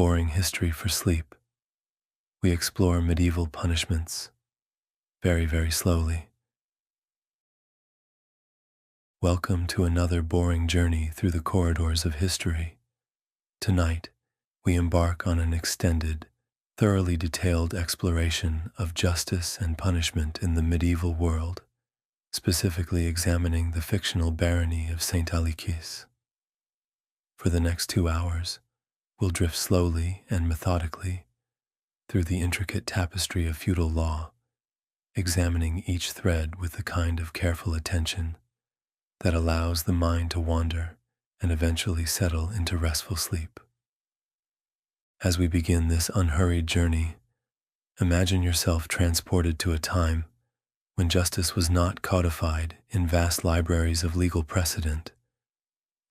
boring history for sleep. We explore medieval punishments very, very slowly. Welcome to another boring journey through the corridors of history. Tonight, we embark on an extended, thoroughly detailed exploration of justice and punishment in the medieval world, specifically examining the fictional barony of St. Alicis. For the next 2 hours, we'll drift slowly and methodically through the intricate tapestry of feudal law, examining each thread with the kind of careful attention that allows the mind to wander and eventually settle into restful sleep. As we begin this unhurried journey, imagine yourself transported to a time when justice was not codified in vast libraries of legal precedent,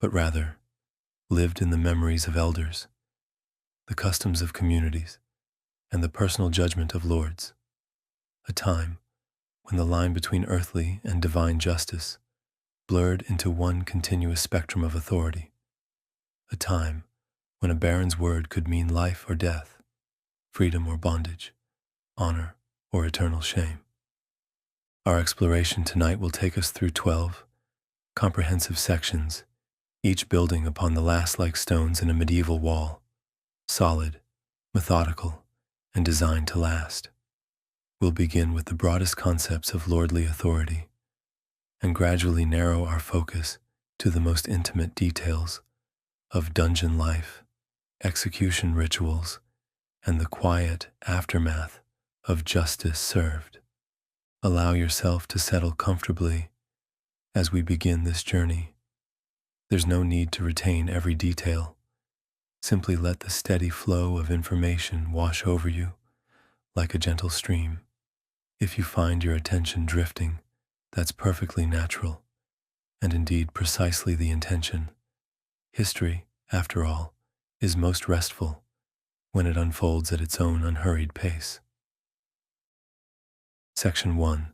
but rather lived in the memories of elders, the customs of communities, and the personal judgment of lords. A time when the line between earthly and divine justice blurred into one continuous spectrum of authority. A time when a baron's word could mean life or death, freedom or bondage, honor or eternal shame. Our exploration tonight will take us through 12 comprehensive sections, each building upon the last-like stones in a medieval wall, solid, methodical, and designed to last. We'll begin with the broadest concepts of lordly authority and gradually narrow our focus to the most intimate details of dungeon life, execution rituals, and the quiet aftermath of justice served. Allow yourself to settle comfortably as we begin this journey. There's no need to retain every detail. Simply let the steady flow of information wash over you like a gentle stream. If you find your attention drifting, that's perfectly natural, and indeed precisely the intention. History, after all, is most restful when it unfolds at its own unhurried pace. Section 1.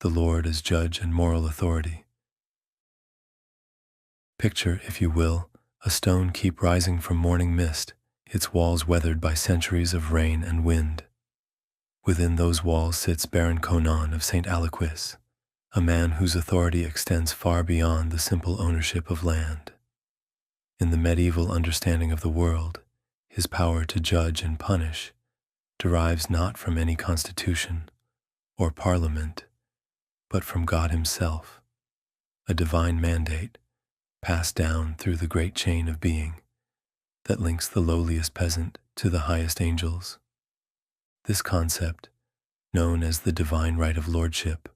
The Lord as Judge and Moral Authority. Picture, if you will, a stone keep rising from morning mist, its walls weathered by centuries of rain and wind. Within those walls sits Baron Conon of St. Alicis, a man whose authority extends far beyond the simple ownership of land. In the medieval understanding of the world, his power to judge and punish derives not from any constitution or parliament, but from God himself, a divine mandate passed down through the great chain of being that links the lowliest peasant to the highest angels. This concept, known as the divine right of lordship,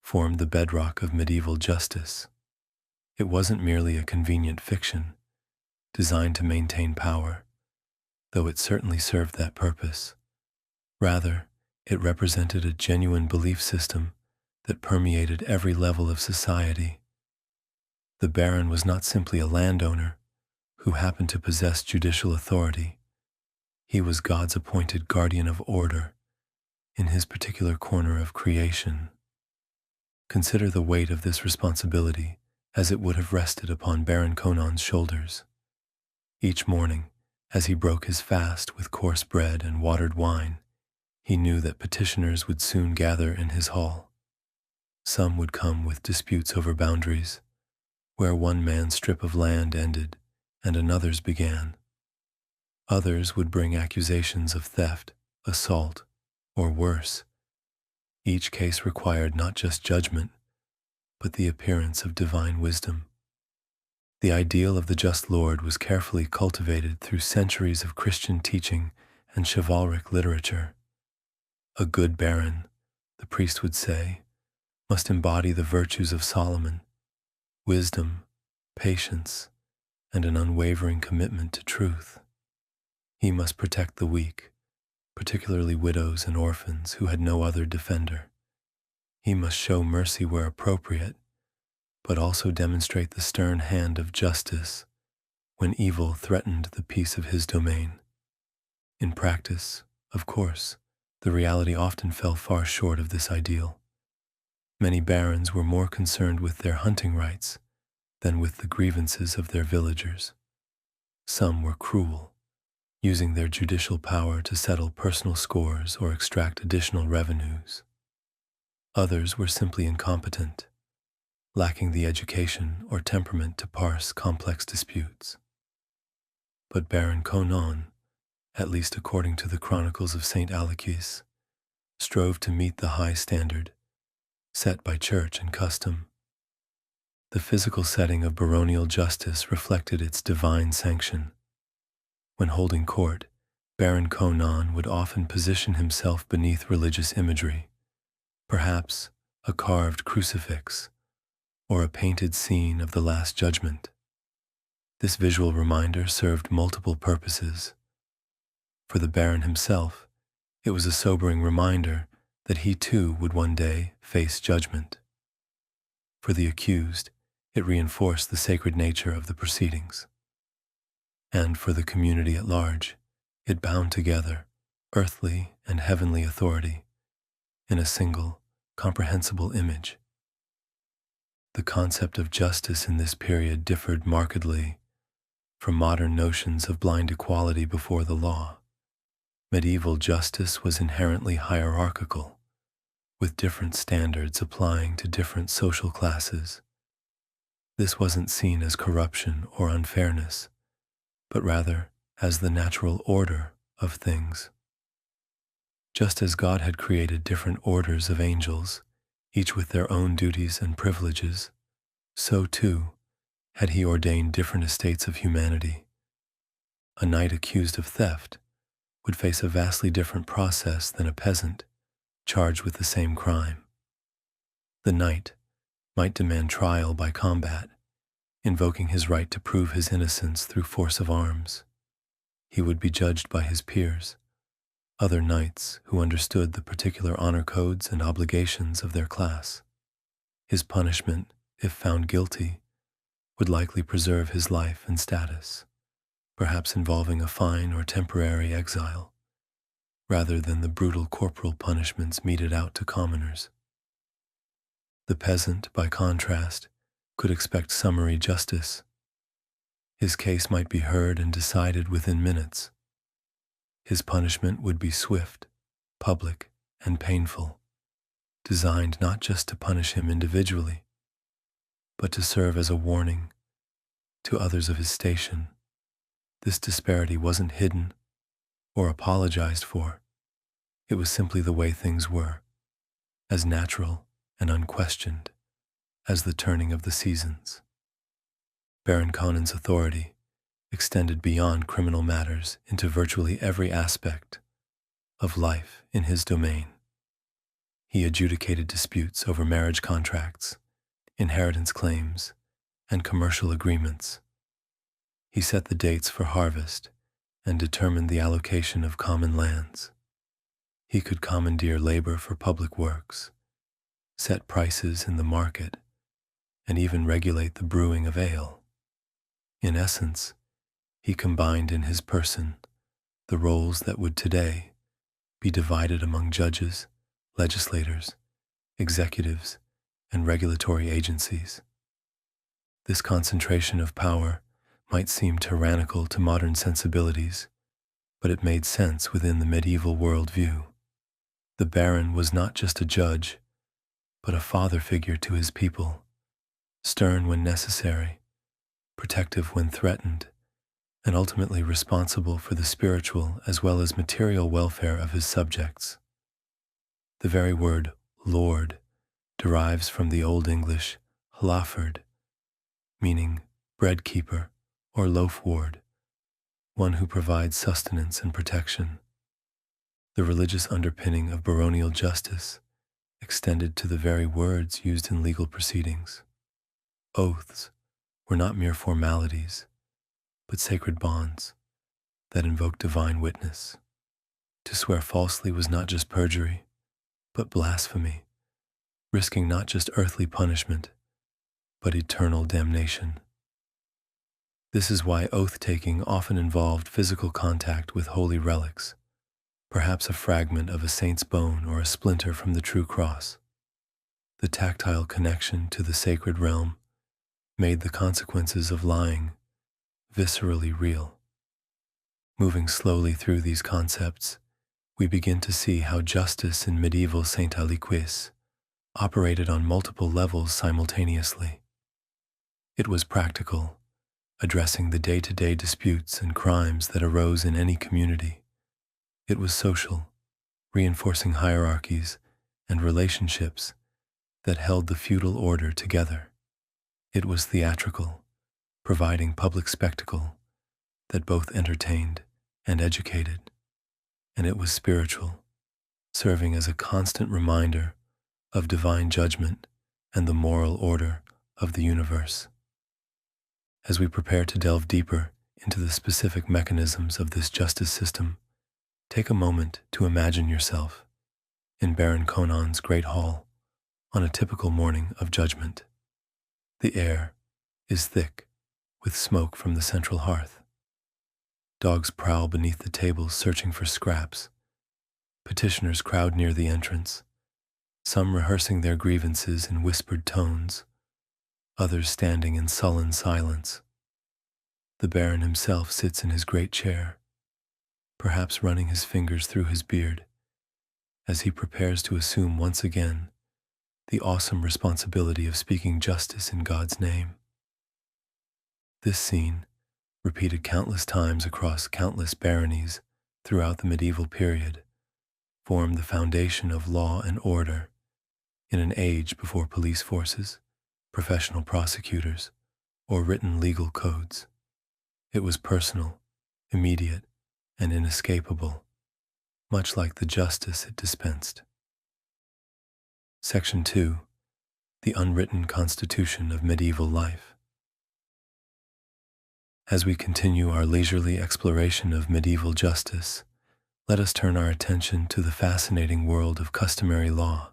formed the bedrock of medieval justice. It wasn't merely a convenient fiction designed to maintain power, though it certainly served that purpose. Rather, it represented a genuine belief system that permeated every level of society. The baron was not simply a landowner who happened to possess judicial authority. He was God's appointed guardian of order in his particular corner of creation. Consider the weight of this responsibility as it would have rested upon Baron Conon's shoulders. Each morning, as he broke his fast with coarse bread and watered wine, he knew that petitioners would soon gather in his hall. Some would come with disputes over boundaries, where one man's strip of land ended and another's began. Others would bring accusations of theft, assault, or worse. Each case required not just judgment, but the appearance of divine wisdom. The ideal of the just Lord was carefully cultivated through centuries of Christian teaching and chivalric literature. A good baron, the priest would say, must embody the virtues of Solomon: wisdom, patience, and an unwavering commitment to truth. He must protect the weak, particularly widows and orphans who had no other defender. He must show mercy where appropriate, but also demonstrate the stern hand of justice when evil threatened the peace of his domain. In practice, of course, the reality often fell far short of this ideal. Many barons were more concerned with their hunting rights than with the grievances of their villagers. Some were cruel, using their judicial power to settle personal scores or extract additional revenues. Others were simply incompetent, lacking the education or temperament to parse complex disputes. But Baron Conon, at least according to the Chronicles of St. Alexis, strove to meet the high standard set by church and custom. The physical setting of baronial justice reflected its divine sanction. When holding court, Baron Conon would often position himself beneath religious imagery, perhaps a carved crucifix or a painted scene of the Last Judgment. This visual reminder served multiple purposes. For the Baron himself, it was a sobering reminder that he too would one day face judgment. For the accused, it reinforced the sacred nature of the proceedings. And for the community at large, it bound together earthly and heavenly authority in a single, comprehensible image. The concept of justice in this period differed markedly from modern notions of blind equality before the law. Medieval justice was inherently hierarchical, with different standards applying to different social classes. This wasn't seen as corruption or unfairness, but rather as the natural order of things. Just as God had created different orders of angels, each with their own duties and privileges, so too had he ordained different estates of humanity. A knight accused of theft would face a vastly different process than a peasant charged with the same crime. The knight might demand trial by combat, invoking his right to prove his innocence through force of arms. He would be judged by his peers, other knights who understood the particular honor codes and obligations of their class. His punishment, if found guilty, would likely preserve his life and status, perhaps involving a fine or temporary exile, rather than the brutal corporal punishments meted out to commoners. The peasant, by contrast, could expect summary justice. His case might be heard and decided within minutes. His punishment would be swift, public, and painful, designed not just to punish him individually, but to serve as a warning to others of his station. This disparity wasn't hidden or apologized for. It was simply the way things were, as natural and unquestioned as the turning of the seasons. Baron Conon's authority extended beyond criminal matters into virtually every aspect of life in his domain. He adjudicated disputes over marriage contracts, inheritance claims, and commercial agreements. He set the dates for harvest and determined the allocation of common lands. He could commandeer labor for public works, set prices in the market, and even regulate the brewing of ale. In essence, he combined in his person the roles that would today be divided among judges, legislators, executives, and regulatory agencies. This concentration of power might seem tyrannical to modern sensibilities, but it made sense within the medieval worldview. The Baron was not just a judge, but a father figure to his people, stern when necessary, protective when threatened, and ultimately responsible for the spiritual as well as material welfare of his subjects. The very word lord derives from the Old English hlaford, meaning bread keeper or loaf ward, one who provides sustenance and protection. The religious underpinning of baronial justice extended to the very words used in legal proceedings. Oaths were not mere formalities, but sacred bonds that invoked divine witness. To swear falsely was not just perjury, but blasphemy, risking not just earthly punishment, but eternal damnation. This is why oath-taking often involved physical contact with holy relics, perhaps a fragment of a saint's bone or a splinter from the true cross. The tactile connection to the sacred realm made the consequences of lying viscerally real. Moving slowly through these concepts, we begin to see how justice in medieval Saint Aliquis operated on multiple levels simultaneously. It was practical, addressing the day-to-day disputes and crimes that arose in any community. It was social, reinforcing hierarchies and relationships that held the feudal order together. It was theatrical, providing public spectacle that both entertained and educated. And it was spiritual, serving as a constant reminder of divine judgment and the moral order of the universe. As we prepare to delve deeper into the specific mechanisms of this justice system, take a moment to imagine yourself in Baron Conon's great hall on a typical morning of judgment. The air is thick with smoke from the central hearth. Dogs prowl beneath the tables searching for scraps. Petitioners crowd near the entrance, some rehearsing their grievances in whispered tones, others standing in sullen silence. The Baron himself sits in his great chair, perhaps running his fingers through his beard, as he prepares to assume once again the awesome responsibility of speaking justice in God's name. This scene, repeated countless times across countless baronies throughout the medieval period, formed the foundation of law and order in an age before police forces, professional prosecutors, or written legal codes. It was personal, immediate, and inescapable, much like the justice it dispensed. Section 2. The Unwritten Constitution of Medieval Life. As we continue our leisurely exploration of medieval justice, let us turn our attention to the fascinating world of customary law,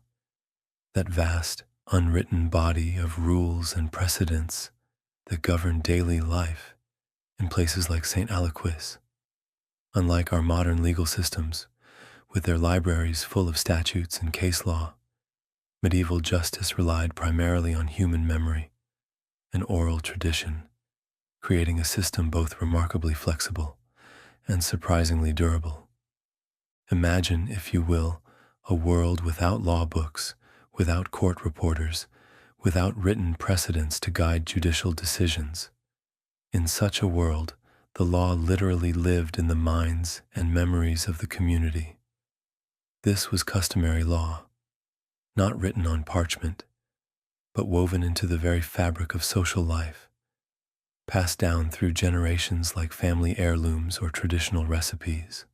that vast, unwritten body of rules and precedents that govern daily life in places like St. Aliquis. Unlike our modern legal systems, with their libraries full of statutes and case law, medieval justice relied primarily on human memory and oral tradition, creating a system both remarkably flexible and surprisingly durable. Imagine, if you will, a world without law books, without court reporters, without written precedents to guide judicial decisions. In such a world, the law literally lived in the minds and memories of the community. This was customary law, not written on parchment, but woven into the very fabric of social life, passed down through generations like family heirlooms or traditional recipes.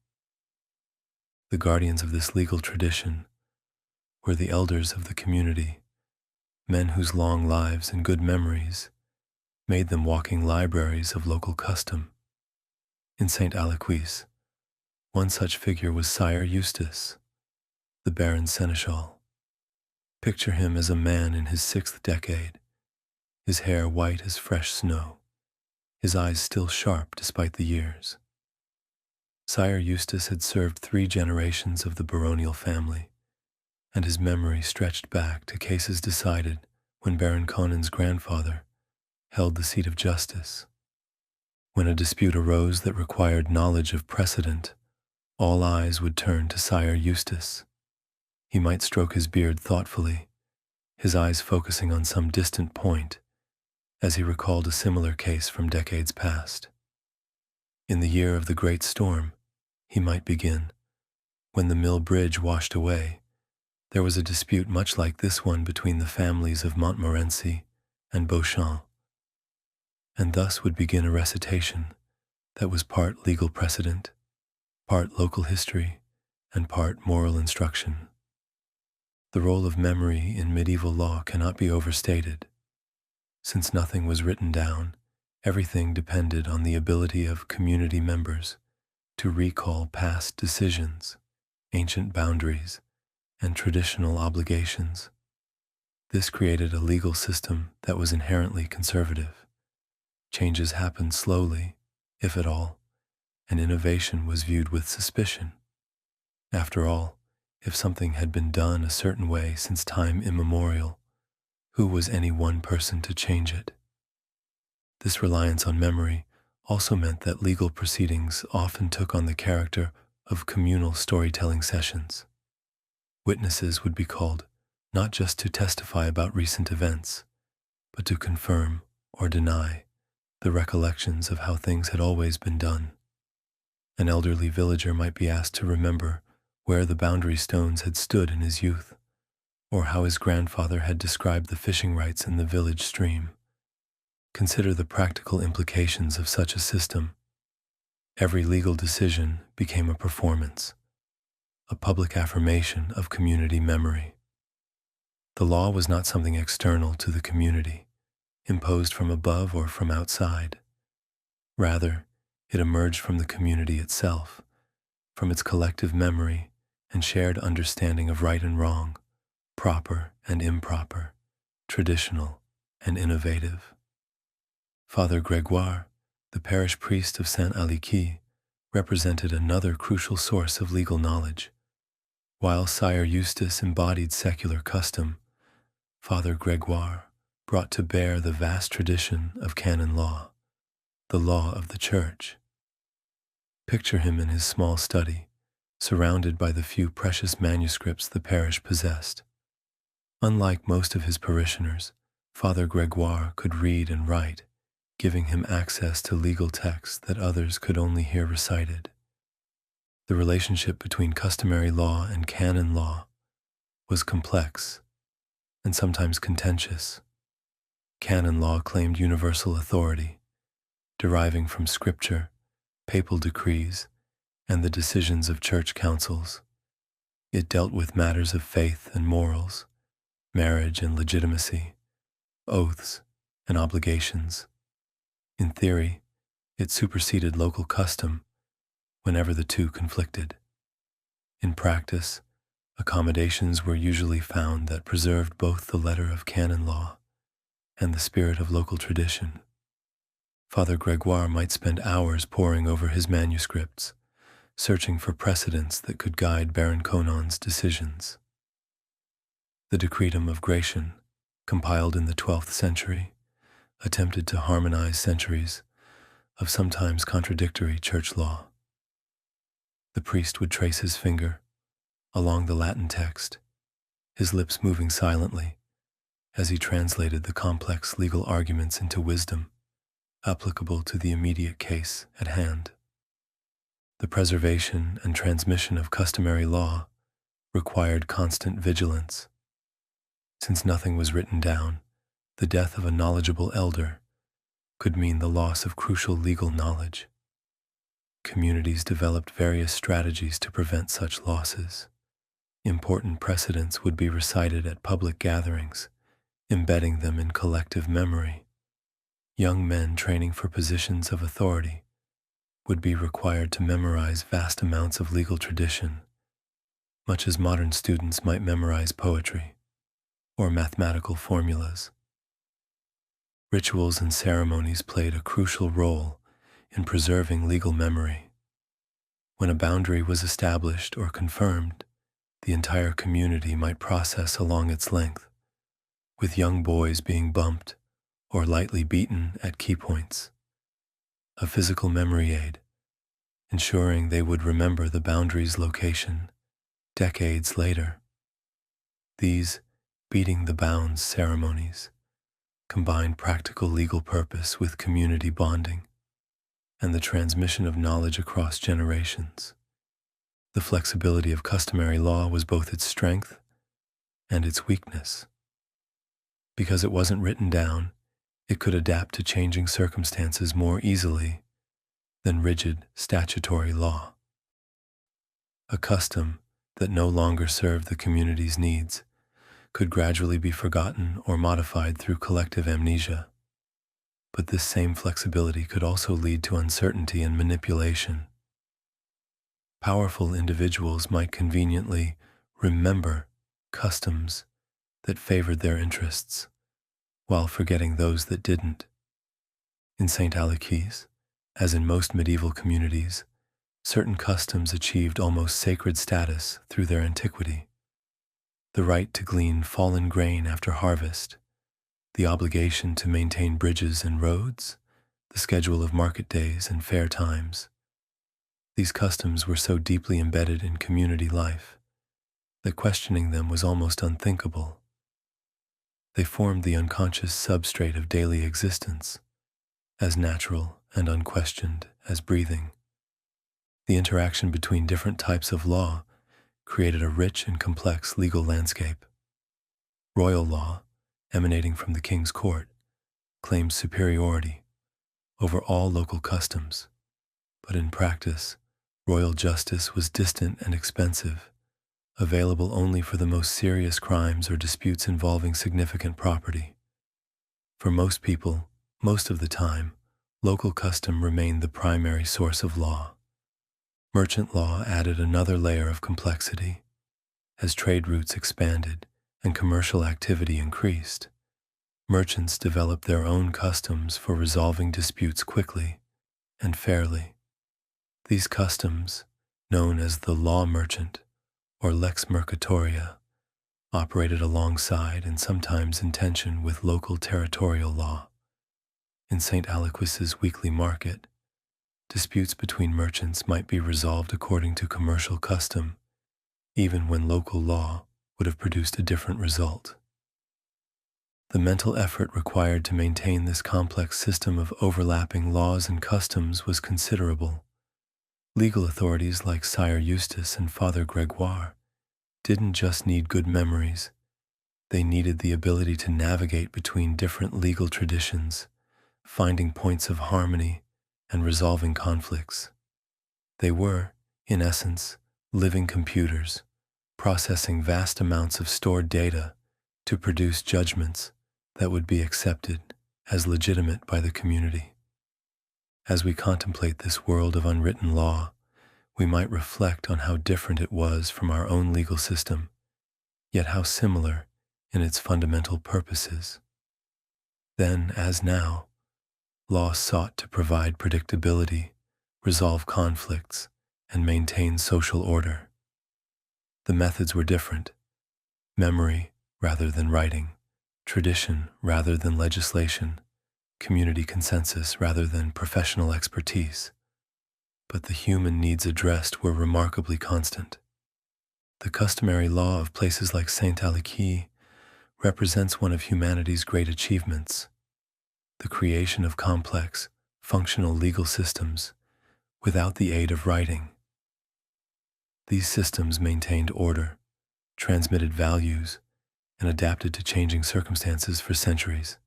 The guardians of this legal tradition were the elders of the community, men whose long lives and good memories made them walking libraries of local custom. In St. Aliquis, one such figure was Sire Eustace, the Baron's seneschal. Picture him as a man in his 6th decade, his hair white as fresh snow, his eyes still sharp despite the years. Sire Eustace had served 3 generations of the baronial family, and his memory stretched back to cases decided when Baron Conon's grandfather held the seat of justice. When a dispute arose that required knowledge of precedent, all eyes would turn to Sire Eustace. He might stroke his beard thoughtfully, his eyes focusing on some distant point, as he recalled a similar case from decades past. In the year of the great storm, he might begin, when the mill bridge washed away, there was a dispute much like this one between the families of Montmorency and Beauchamp, and thus would begin a recitation that was part legal precedent, part local history, and part moral instruction. The role of memory in medieval law cannot be overstated. Since nothing was written down, everything depended on the ability of community members to recall past decisions, ancient boundaries, and traditional obligations. This created a legal system that was inherently conservative. Changes happened slowly, if at all, and innovation was viewed with suspicion. After all, if something had been done a certain way since time immemorial, who was any one person to change it? This reliance on memory also meant that legal proceedings often took on the character of communal storytelling sessions. Witnesses would be called not just to testify about recent events, but to confirm or deny the recollections of how things had always been done. An elderly villager might be asked to remember where the boundary stones had stood in his youth, or how his grandfather had described the fishing rights in the village stream. Consider the practical implications of such a system. Every legal decision became a performance, a public affirmation of community memory. The law was not something external to the community, imposed from above or from outside. Rather, it emerged from the community itself, from its collective memory and shared understanding of right and wrong, proper and improper, traditional and innovative. Father Gregoire, the parish priest of Saint-Aliki, represented another crucial source of legal knowledge. While Sire Eustace embodied secular custom, Father Gregoire brought to bear the vast tradition of canon law, the law of the Church. Picture him in his small study, surrounded by the few precious manuscripts the parish possessed. Unlike most of his parishioners, Father Gregoire could read and write, giving him access to legal texts that others could only hear recited. The relationship between customary law and canon law was complex and sometimes contentious. Canon law claimed universal authority, deriving from scripture, papal decrees, and the decisions of church councils. It dealt with matters of faith and morals, marriage and legitimacy, oaths and obligations. In theory, it superseded local custom whenever the two conflicted. In practice, accommodations were usually found that preserved both the letter of canon law and the spirit of local tradition. Father Gregoire might spend hours poring over his manuscripts, searching for precedents that could guide Baron Conon's decisions. The Decretum of Gratian, compiled in the 12th century, attempted to harmonize centuries of sometimes contradictory church law. The priest would trace his finger along the Latin text, his lips moving silently as he translated the complex legal arguments into wisdom applicable to the immediate case at hand. The preservation and transmission of customary law required constant vigilance. Since nothing was written down, the death of a knowledgeable elder could mean the loss of crucial legal knowledge. Communities developed various strategies to prevent such losses. Important precedents would be recited at public gatherings, embedding them in collective memory. Young men training for positions of authority would be required to memorize vast amounts of legal tradition, much as modern students might memorize poetry or mathematical formulas. Rituals and ceremonies played a crucial role in preserving legal memory. When a boundary was established or confirmed, the entire community might process along its length, with young boys being bumped or lightly beaten at key points. A physical memory aid, ensuring they would remember the boundary's location decades later. These beating the bounds ceremonies combined practical legal purpose with community bonding and the transmission of knowledge across generations. The flexibility of customary law was both its strength and its weakness. Because it wasn't written down, it could adapt to changing circumstances more easily than rigid statutory law. A custom that no longer served the community's needs could gradually be forgotten or modified through collective amnesia. But this same flexibility could also lead to uncertainty and manipulation. Powerful individuals might conveniently remember customs that favored their interests, while forgetting those that didn't. In St. Alekis, as in most medieval communities, certain customs achieved almost sacred status through their antiquity. The right to glean fallen grain after harvest, the obligation to maintain bridges and roads, the schedule of market days and fair times. These customs were so deeply embedded in community life that questioning them was almost unthinkable. They formed the unconscious substrate of daily existence, as natural and unquestioned as breathing. The interaction between different types of law created a rich and complex legal landscape. Royal law, emanating from the king's court, claimed superiority over all local customs, but in practice, royal justice was distant and expensive, available only for the most serious crimes or disputes involving significant property. For most people, most of the time, local custom remained the primary source of law. Merchant law added another layer of complexity. As trade routes expanded and commercial activity increased, merchants developed their own customs for resolving disputes quickly and fairly. These customs, known as the law merchant or lex mercatoria, operated alongside and sometimes in tension with local territorial law. In St. Aloysius's weekly market, disputes between merchants might be resolved according to commercial custom, even when local law would have produced a different result. The mental effort required to maintain this complex system of overlapping laws and customs was considerable. Legal authorities like Sire Eustace and Father Gregoire didn't just need good memories, they needed the ability to navigate between different legal traditions, finding points of harmony and resolving conflicts. They were, in essence, living computers, processing vast amounts of stored data to produce judgments that would be accepted as legitimate by the community. As we contemplate this world of unwritten law, we might reflect on how different it was from our own legal system, yet how similar in its fundamental purposes. Then, as now, law sought to provide predictability, resolve conflicts, and maintain social order. The methods were different: memory rather than writing, tradition rather than legislation, community consensus rather than professional expertise. But the human needs addressed were remarkably constant. The customary law of places like St. Aloysius represents one of humanity's great achievements: the creation of complex, functional legal systems without the aid of writing. These systems maintained order, transmitted values, and adapted to changing circumstances for centuries.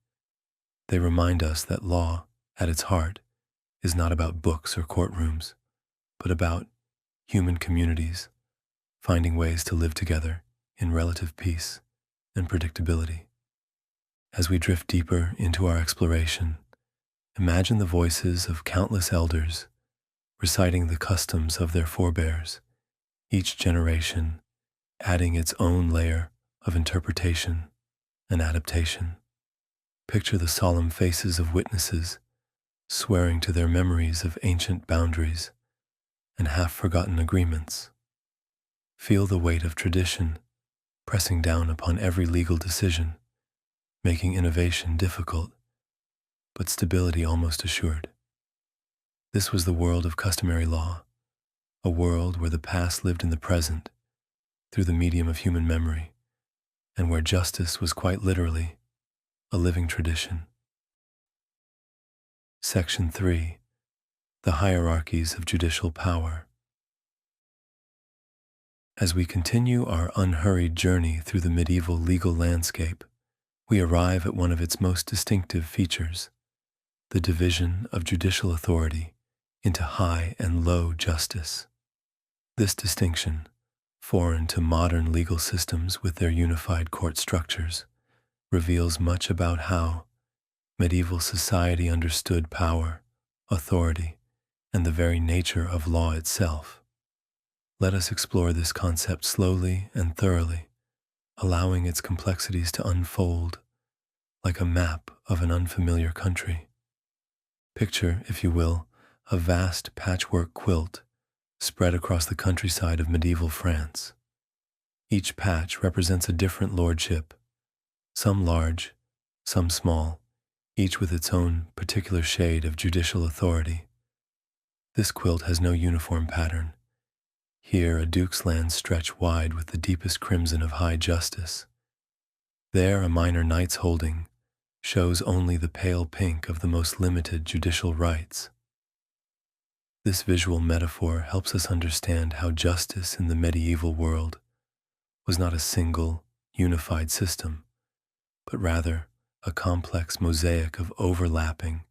They remind us that law, at its heart, is not about books or courtrooms, but about human communities finding ways to live together in relative peace and predictability. As we drift deeper into our exploration, imagine the voices of countless elders reciting the customs of their forebears, each generation adding its own layer of interpretation and adaptation. Picture the solemn faces of witnesses swearing to their memories of ancient boundaries and half-forgotten agreements. Feel the weight of tradition pressing down upon every legal decision, making innovation difficult, but stability almost assured. This was the world of customary law, a world where the past lived in the present through the medium of human memory, and where justice was quite literally a living tradition. Section 3. The Hierarchies of Judicial Power. As we continue our unhurried journey through the medieval legal landscape, we arrive at one of its most distinctive features: the division of judicial authority into high and low justice. This distinction, foreign to modern legal systems with their unified court structures, reveals much about how medieval society understood power, authority, and the very nature of law itself. Let us explore this concept slowly and thoroughly, allowing its complexities to unfold like a map of an unfamiliar country. Picture, if you will, a vast patchwork quilt spread across the countryside of medieval France. Each patch represents a different lordship, some large, some small, each with its own particular shade of judicial authority. This quilt has no uniform pattern. Here a duke's lands stretch wide with the deepest crimson of high justice. There a minor knight's holding shows only the pale pink of the most limited judicial rights. This visual metaphor helps us understand how justice in the medieval world was not a single, unified system, but rather a complex mosaic of overlapping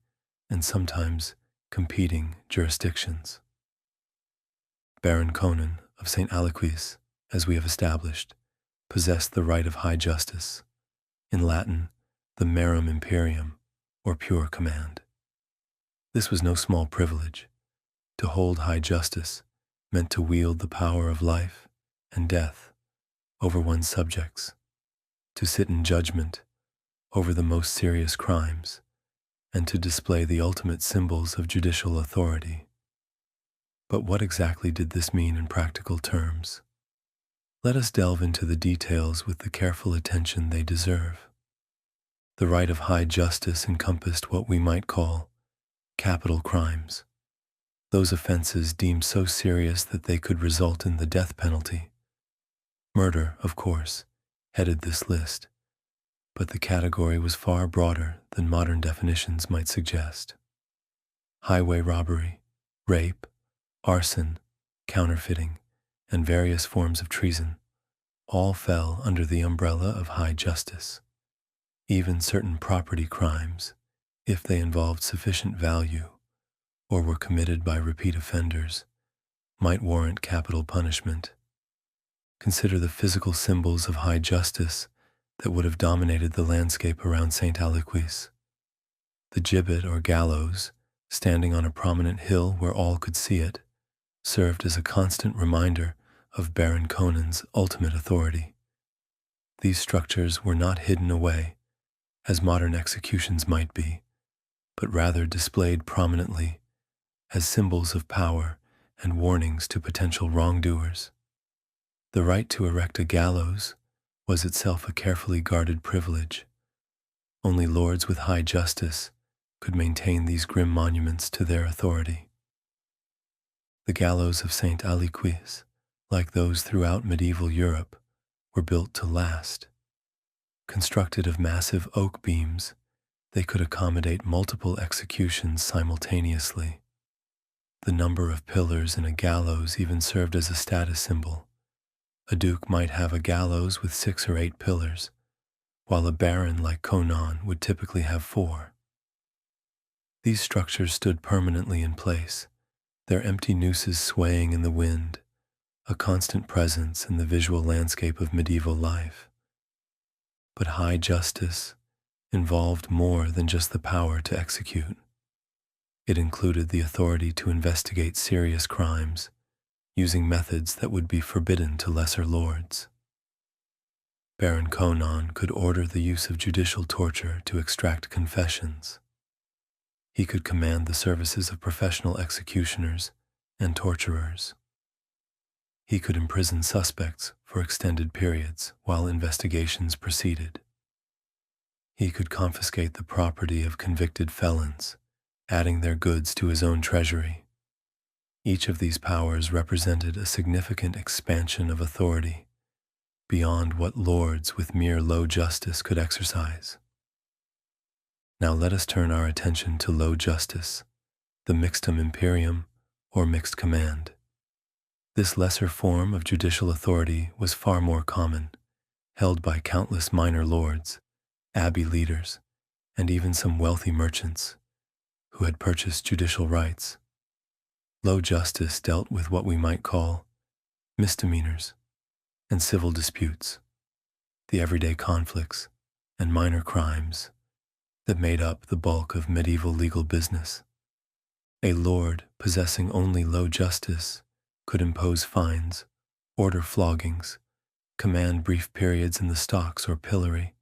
and sometimes competing jurisdictions. Baron Conon of St. Aliquis, as we have established, possessed the right of high justice, in Latin, the merum imperium, or pure command. This was no small privilege. To hold high justice meant to wield the power of life and death over one's subjects, to sit in judgment over the most serious crimes, and to display the ultimate symbols of judicial authority. But what exactly did this mean in practical terms? Let us delve into the details with the careful attention they deserve. The right of high justice encompassed what we might call capital crimes, those offenses deemed so serious that they could result in the death penalty. Murder, of course, headed this list, but the category was far broader than modern definitions might suggest. Highway robbery, rape, arson, counterfeiting, and various forms of treason all fell under the umbrella of high justice. Even certain property crimes, if they involved sufficient value or were committed by repeat offenders, might warrant capital punishment. Consider the physical symbols of high justice that would have dominated the landscape around St. Aliquis. The gibbet or gallows, standing on a prominent hill where all could see it, served as a constant reminder of Baron Conon's ultimate authority. These structures were not hidden away, as modern executions might be, but rather displayed prominently as symbols of power and warnings to potential wrongdoers. The right to erect a gallows was itself a carefully guarded privilege. Only lords with high justice could maintain these grim monuments to their authority. The gallows of St. Aliquis, like those throughout medieval Europe, were built to last. Constructed of massive oak beams, they could accommodate multiple executions simultaneously. The number of pillars in a gallows even served as a status symbol. A duke might have a gallows with 6 or 8 pillars, while a baron like Conon would typically have 4. These structures stood permanently in place, their empty nooses swaying in the wind, a constant presence in the visual landscape of medieval life. But high justice involved more than just the power to execute. It included the authority to investigate serious crimes, using methods that would be forbidden to lesser lords. Baron Conon could order the use of judicial torture to extract confessions. He could command the services of professional executioners and torturers. He could imprison suspects for extended periods while investigations proceeded. He could confiscate the property of convicted felons, adding their goods to his own treasury. Each of these powers represented a significant expansion of authority beyond what lords with mere low justice could exercise. Now let us turn our attention to low justice, the mixtum imperium, or mixed command. This lesser form of judicial authority was far more common, held by countless minor lords, abbey leaders, and even some wealthy merchants who had purchased judicial rights. Low justice dealt with what we might call misdemeanors and civil disputes, the everyday conflicts and minor crimes that made up the bulk of medieval legal business. A lord possessing only low justice could impose fines, order floggings, command brief periods in the stocks or pillory,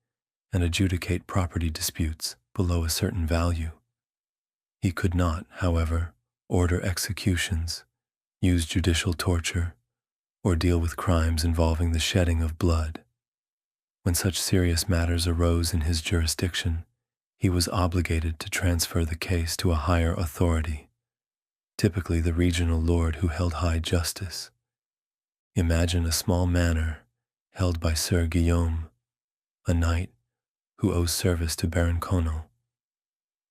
and adjudicate property disputes below a certain value. He could not, however, order executions, use judicial torture, or deal with crimes involving the shedding of blood. When such serious matters arose in his jurisdiction, He was obligated to transfer the case to a higher authority, typically the regional lord who held high justice. Imagine a small manor held by Sir Guillaume, a knight who owes service to Baron Conon.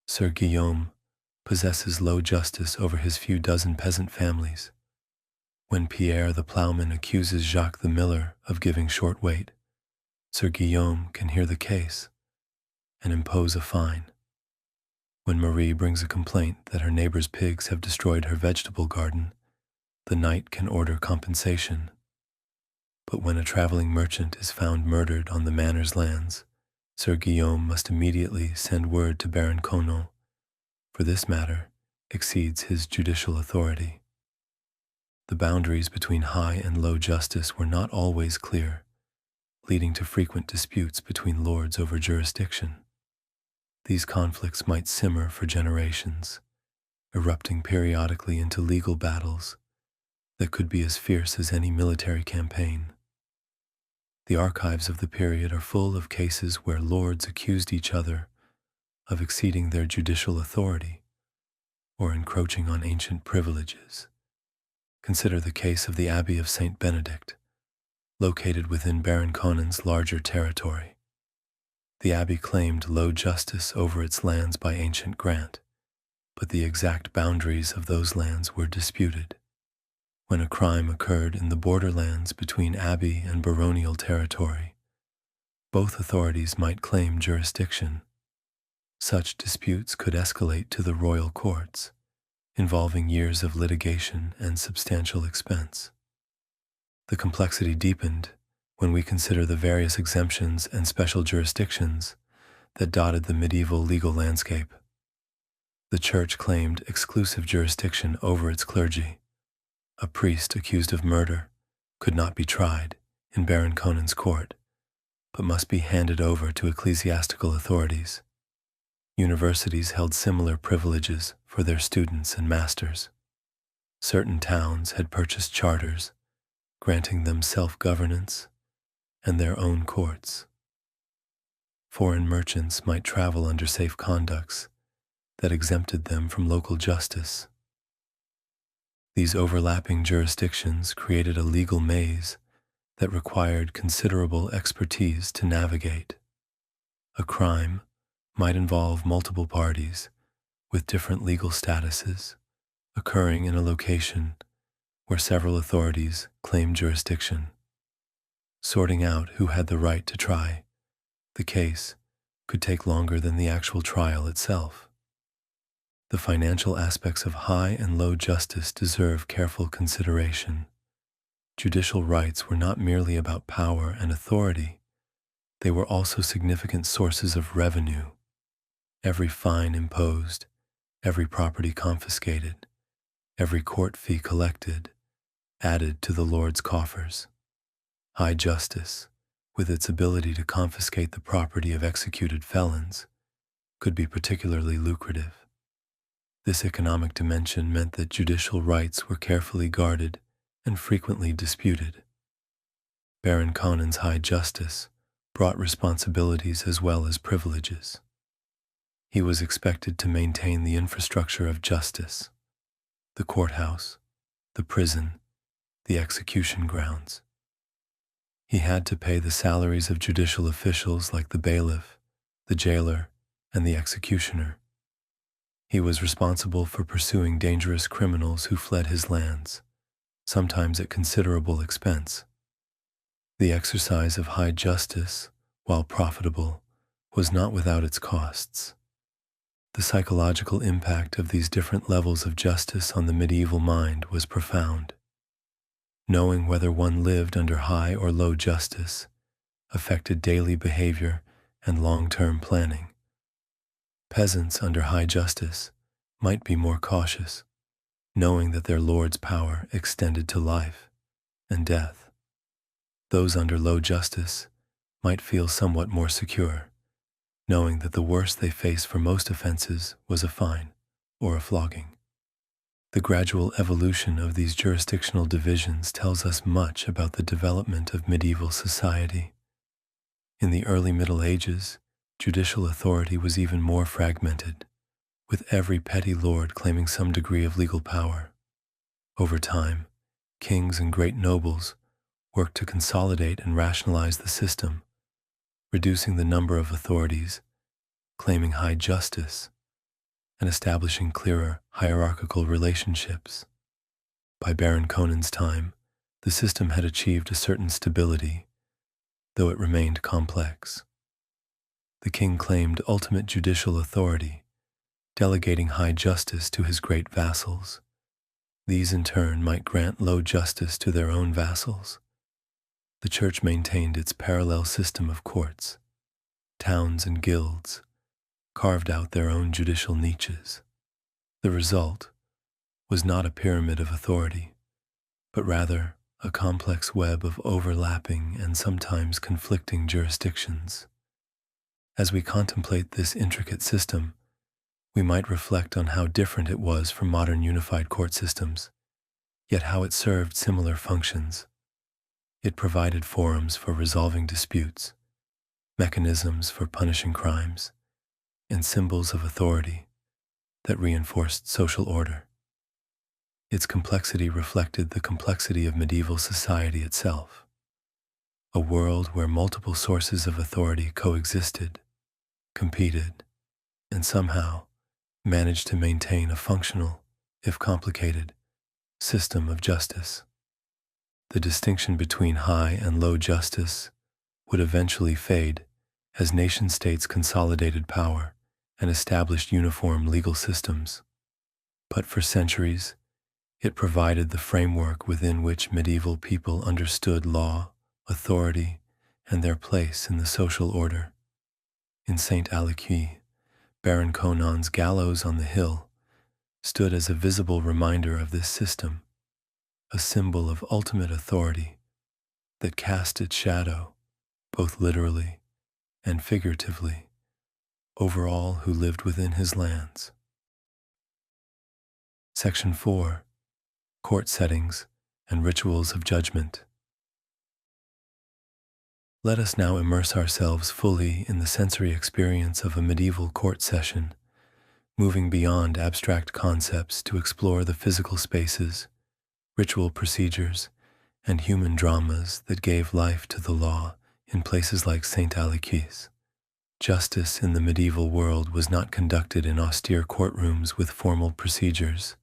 Sir Guillaume possesses low justice over his few dozen peasant families. When Pierre the ploughman accuses Jacques the miller of giving short weight, Sir Guillaume can hear the case and impose a fine. When Marie brings a complaint that her neighbor's pigs have destroyed her vegetable garden, the knight can order compensation. But when a traveling merchant is found murdered on the manor's lands, Sir Guillaume must immediately send word to Baron Conon, for this matter exceeds his judicial authority. The boundaries between high and low justice were not always clear, leading to frequent disputes between lords over jurisdiction. These conflicts might simmer for generations, erupting periodically into legal battles that could be as fierce as any military campaign. The archives of the period are full of cases where lords accused each other of exceeding their judicial authority or encroaching on ancient privileges. Consider the case of the Abbey of St. Benedict, located within Baron Conon's larger territory. The abbey claimed low justice over its lands by ancient grant, but the exact boundaries of those lands were disputed. When a crime occurred in the borderlands between abbey and baronial territory, both authorities might claim jurisdiction. Such disputes could escalate to the royal courts, involving years of litigation and substantial expense. The complexity deepened when we consider the various exemptions and special jurisdictions that dotted the medieval legal landscape. The Church claimed exclusive jurisdiction over its clergy. A priest accused of murder could not be tried in Baron Conon's court, but must be handed over to ecclesiastical authorities. Universities held similar privileges for their students and masters. Certain towns had purchased charters, granting them self-governance and their own courts. Foreign merchants might travel under safe conducts that exempted them from local justice. These overlapping jurisdictions created a legal maze that required considerable expertise to navigate. A crime might involve multiple parties with different legal statuses occurring in a location where several authorities claimed jurisdiction. Sorting out who had the right to try the case could take longer than the actual trial itself. The financial aspects of high and low justice deserve careful consideration. Judicial rights were not merely about power and authority, they were also significant sources of revenue. Every fine imposed, every property confiscated, every court fee collected, added to the Lord's coffers. High justice, with its ability to confiscate the property of executed felons, could be particularly lucrative. This economic dimension meant that judicial rights were carefully guarded and frequently disputed. Baron Conon's high justice brought responsibilities as well as privileges. He was expected to maintain the infrastructure of justice, the courthouse, the prison, the execution grounds. He had to pay the salaries of judicial officials like the bailiff, the jailer, and the executioner. He was responsible for pursuing dangerous criminals who fled his lands, sometimes at considerable expense. The exercise of high justice, while profitable, was not without its costs. The psychological impact of these different levels of justice on the medieval mind was profound. Knowing whether one lived under high or low justice affected daily behavior and long-term planning. Peasants under high justice might be more cautious, knowing that their lord's power extended to life and death. Those under low justice might feel somewhat more secure, knowing that the worst they face for most offenses was a fine or a flogging. The gradual evolution of these jurisdictional divisions tells us much about the development of medieval society. In the early Middle Ages, Judicial authority was even more fragmented, with every petty lord claiming some degree of legal power. Over time, kings and great nobles worked to consolidate and rationalize the system, reducing the number of authorities, claiming high justice, and establishing clearer hierarchical relationships. By Baron Conon's time, the system had achieved a certain stability, though it remained complex. The king claimed ultimate judicial authority, delegating high justice to his great vassals. These in turn might grant low justice to their own vassals. The church maintained its parallel system of courts. Towns and guilds carved out their own judicial niches. The result was not a pyramid of authority, but rather a complex web of overlapping and sometimes conflicting jurisdictions. As we contemplate this intricate system, we might reflect on how different it was from modern unified court systems, yet how it served similar functions. It provided forums for resolving disputes, mechanisms for punishing crimes, and symbols of authority that reinforced social order. Its complexity reflected the complexity of medieval society itself, a world where multiple sources of authority coexisted, competed, and somehow managed to maintain a functional, if complicated, system of justice. The distinction between high and low justice would eventually fade as nation-states consolidated power and established uniform legal systems. But for centuries, it provided the framework within which medieval people understood law, authority, and their place in the social order. In St. Alexis, Baron Conon's gallows on the hill stood as a visible reminder of this system, a symbol of ultimate authority that cast its shadow, both literally and figuratively, over all who lived within his lands. Section 4. Court Settings and Rituals of Judgment. Let us now immerse ourselves fully in the sensory experience of a medieval court session, moving beyond abstract concepts to explore the physical spaces, ritual procedures, and human dramas that gave life to the law in places like St. Alexis. Justice in the medieval world was not conducted in austere courtrooms with formal procedures,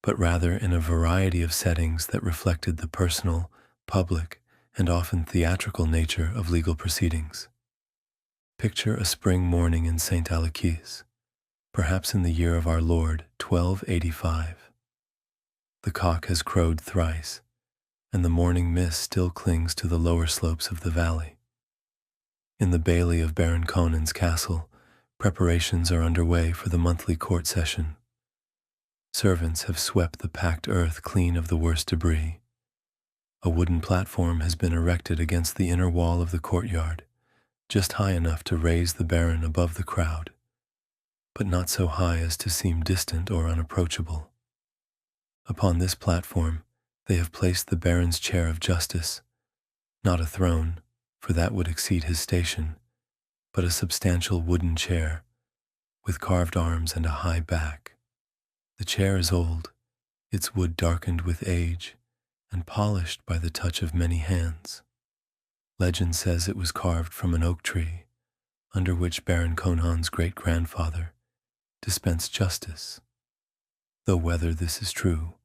but rather in a variety of settings that reflected the personal, public, and often theatrical nature of legal proceedings. Picture a spring morning in St. Alexis, perhaps in the year of our Lord, 1285. The cock has crowed thrice, and the morning mist still clings to the lower slopes of the valley. In the bailey of Baron Conon's castle, preparations are underway for the monthly court session. Servants have swept the packed earth clean of the worst debris. A wooden platform has been erected against the inner wall of the courtyard, just high enough to raise the baron above the crowd, but not so high as to seem distant or unapproachable. Upon this platform, they have placed the baron's chair of justice, not a throne, for that would exceed his station, but a substantial wooden chair, with carved arms and a high back. The chair is old, its wood darkened with age, and polished by the touch of many hands. Legend says it was carved from an oak tree, under which Baron Conon's great-grandfather dispensed justice. Though whether this is true,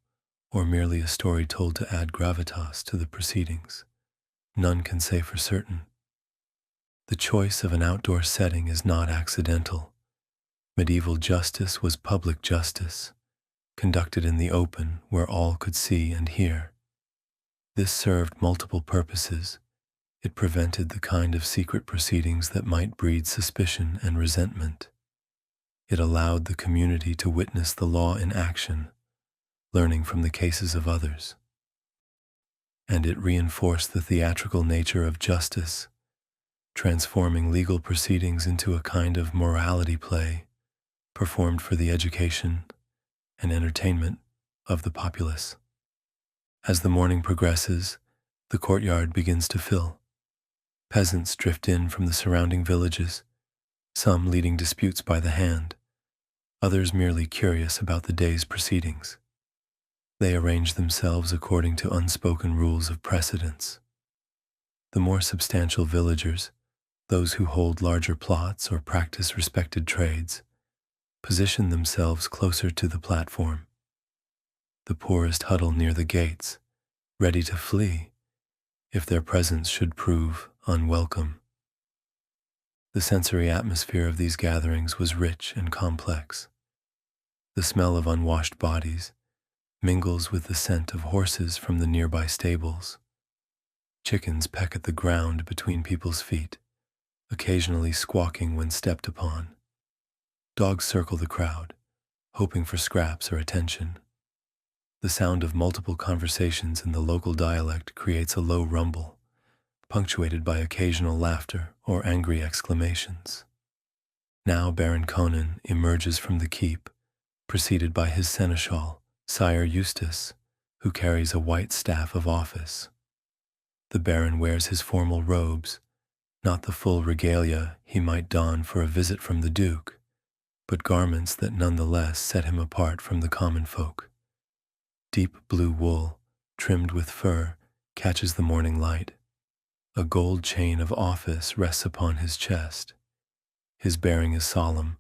or merely a story told to add gravitas to the proceedings, none can say for certain. The choice of an outdoor setting is not accidental. Medieval justice was public justice, conducted in the open where all could see and hear. This served multiple purposes. It prevented the kind of secret proceedings that might breed suspicion and resentment. It allowed the community to witness the law in action, learning from the cases of others. And it reinforced the theatrical nature of justice, transforming legal proceedings into a kind of morality play, performed for the education and entertainment of the populace. As the morning progresses, the courtyard begins to fill. Peasants drift in from the surrounding villages, some leading disputes by the hand, others merely curious about the day's proceedings. They arrange themselves according to unspoken rules of precedence. The more substantial villagers, those who hold larger plots or practice respected trades, position themselves closer to the platform. The poorest huddle near the gates, ready to flee if their presence should prove unwelcome. The sensory atmosphere of these gatherings was rich and complex. The smell of unwashed bodies mingles with the scent of horses from the nearby stables. Chickens peck at the ground between people's feet, occasionally squawking when stepped upon. Dogs circle the crowd, hoping for scraps or attention. The sound of multiple conversations in the local dialect creates a low rumble, punctuated by occasional laughter or angry exclamations. Now Baron Conon emerges from the keep, preceded by his seneschal, Sire Eustace, who carries a white staff of office. The Baron wears his formal robes, not the full regalia he might don for a visit from the Duke, but garments that nonetheless set him apart from the common folk. Deep blue wool, trimmed with fur, catches the morning light. A gold chain of office rests upon his chest. His bearing is solemn,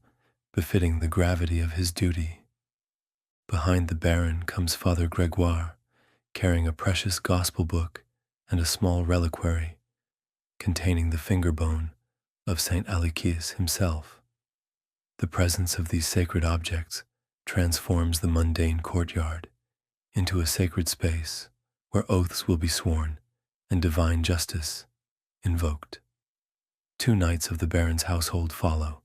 befitting the gravity of his duty. Behind the Baron comes Father Gregoire, carrying a precious gospel book and a small reliquary containing the finger bone of Saint Alexis himself. The presence of these sacred objects transforms the mundane courtyard into a sacred space where oaths will be sworn and divine justice invoked. 2 knights of the Baron's household follow,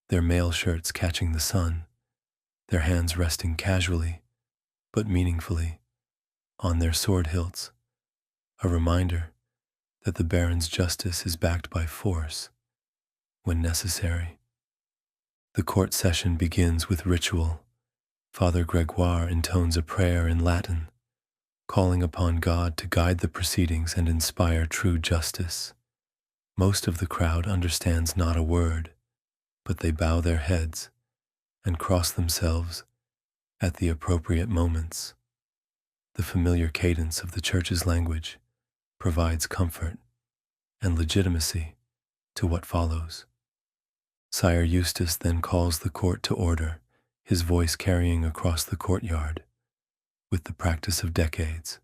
their mail shirts catching the sun, their hands resting casually, but meaningfully, on their sword hilts, a reminder that the Baron's justice is backed by force when necessary. The court session begins with ritual. Father Gregoire intones a prayer in Latin, calling upon God to guide the proceedings and inspire true justice. Most of the crowd understands not a word, but they bow their heads and cross themselves at the appropriate moments. The familiar cadence of the Church's language provides comfort and legitimacy to what follows. Sire Eustace then calls the court to order, his voice carrying across the courtyard. With the practice of decades,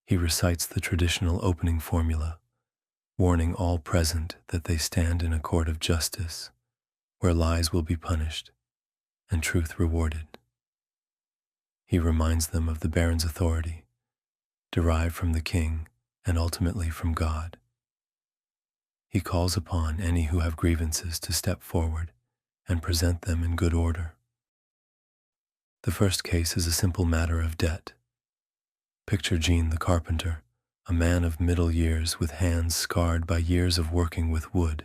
he recites the traditional opening formula, warning all present that they stand in a court of justice, where lies will be punished and truth rewarded. He reminds them of the Baron's authority, derived from the king and ultimately from God. He calls upon any who have grievances to step forward and present them in good order. The first case is a simple matter of debt. Picture Jean the carpenter, a man of middle years with hands scarred by years of working with wood.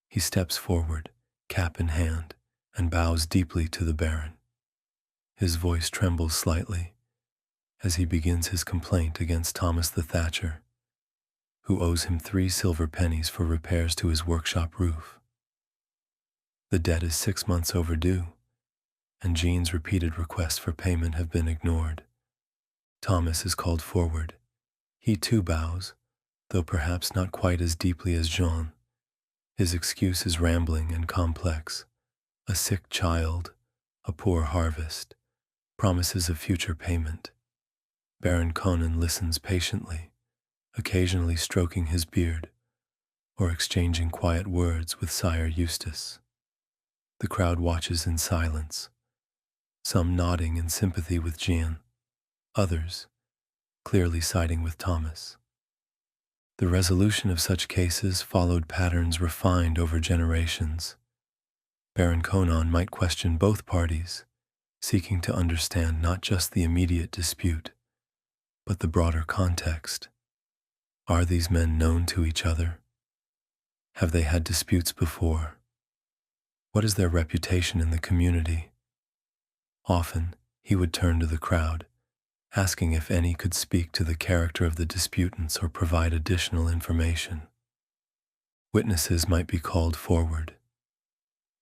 He steps forward, cap in hand, and bows deeply to the Baron. His voice trembles slightly as he begins his complaint against Thomas the Thatcher, who owes him 3 silver pennies for repairs to his workshop roof. The debt is 6 months overdue, and Jean's repeated requests for payment have been ignored. Thomas is called forward. He too bows, though perhaps not quite as deeply as Jean. His excuse is rambling and complex. A sick child, a poor harvest, promises of future payment. Baron Conon listens patiently, occasionally stroking his beard or exchanging quiet words with Sire Eustace. The crowd watches in silence, some nodding in sympathy with Jean, others clearly siding with Thomas. The resolution of such cases followed patterns refined over generations. Baron Conon might question both parties, seeking to understand not just the immediate dispute, but the broader context. Are these men known to each other? Have they had disputes before? What is their reputation in the community? Often, he would turn to the crowd, asking if any could speak to the character of the disputants or provide additional information. Witnesses might be called forward,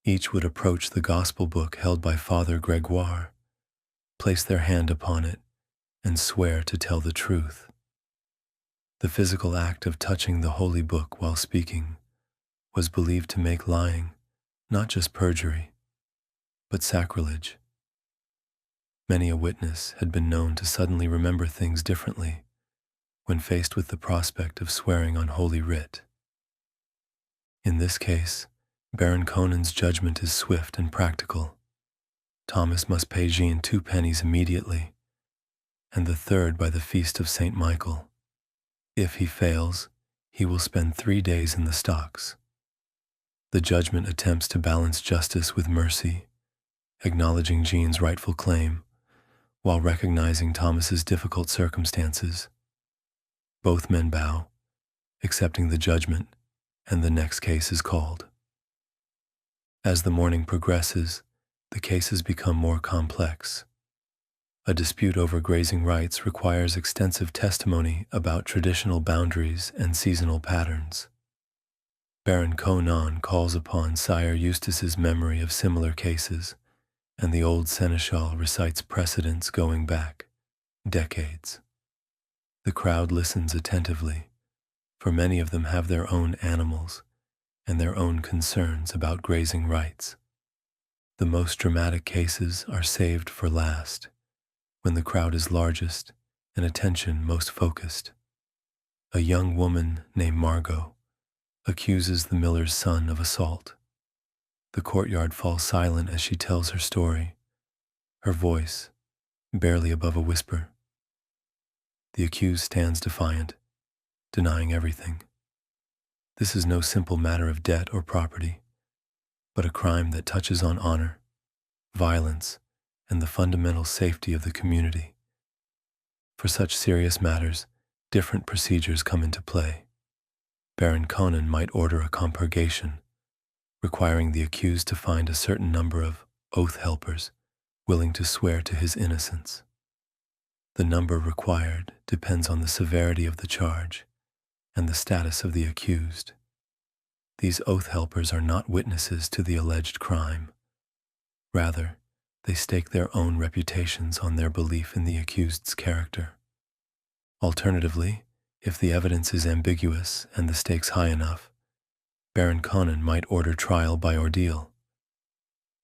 Each would approach the gospel book held by Father Gregoire, place their hand upon it, and swear to tell the truth. The physical act of touching the holy book while speaking was believed to make lying not just perjury, but sacrilege. Many a witness had been known to suddenly remember things differently when faced with the prospect of swearing on Holy Writ. In this case, Baron Conon's judgment is swift and practical. Thomas must pay Jean 2 pennies immediately, and the third by the feast of St. Michael. If he fails, he will spend 3 days in the stocks. The judgment attempts to balance justice with mercy, acknowledging Jean's rightful claim, while recognizing Thomas's difficult circumstances. Both men bow, accepting the judgment, and the next case is called. As the morning progresses, the cases become more complex. A dispute over grazing rights requires extensive testimony about traditional boundaries and seasonal patterns. Baron Conon calls upon Sire Eustace's memory of similar cases, and the old seneschal recites precedents going back decades. The crowd listens attentively, for many of them have their own animals and their own concerns about grazing rights. The most dramatic cases are saved for last, when the crowd is largest and attention most focused. A young woman named Margot accuses the miller's son of assault. The courtyard falls silent as she tells her story, her voice barely above a whisper. The accused stands defiant, denying everything. This is no simple matter of debt or property, but a crime that touches on honor, violence, and the fundamental safety of the community. For such serious matters, different procedures come into play. Baron Conon might order a compurgation, requiring the accused to find a certain number of oath helpers willing to swear to his innocence. The number required depends on the severity of the charge and the status of the accused. These oath helpers are not witnesses to the alleged crime. Rather, they stake their own reputations on their belief in the accused's character. Alternatively, if the evidence is ambiguous and the stakes high enough, Baron Conon might order trial by ordeal.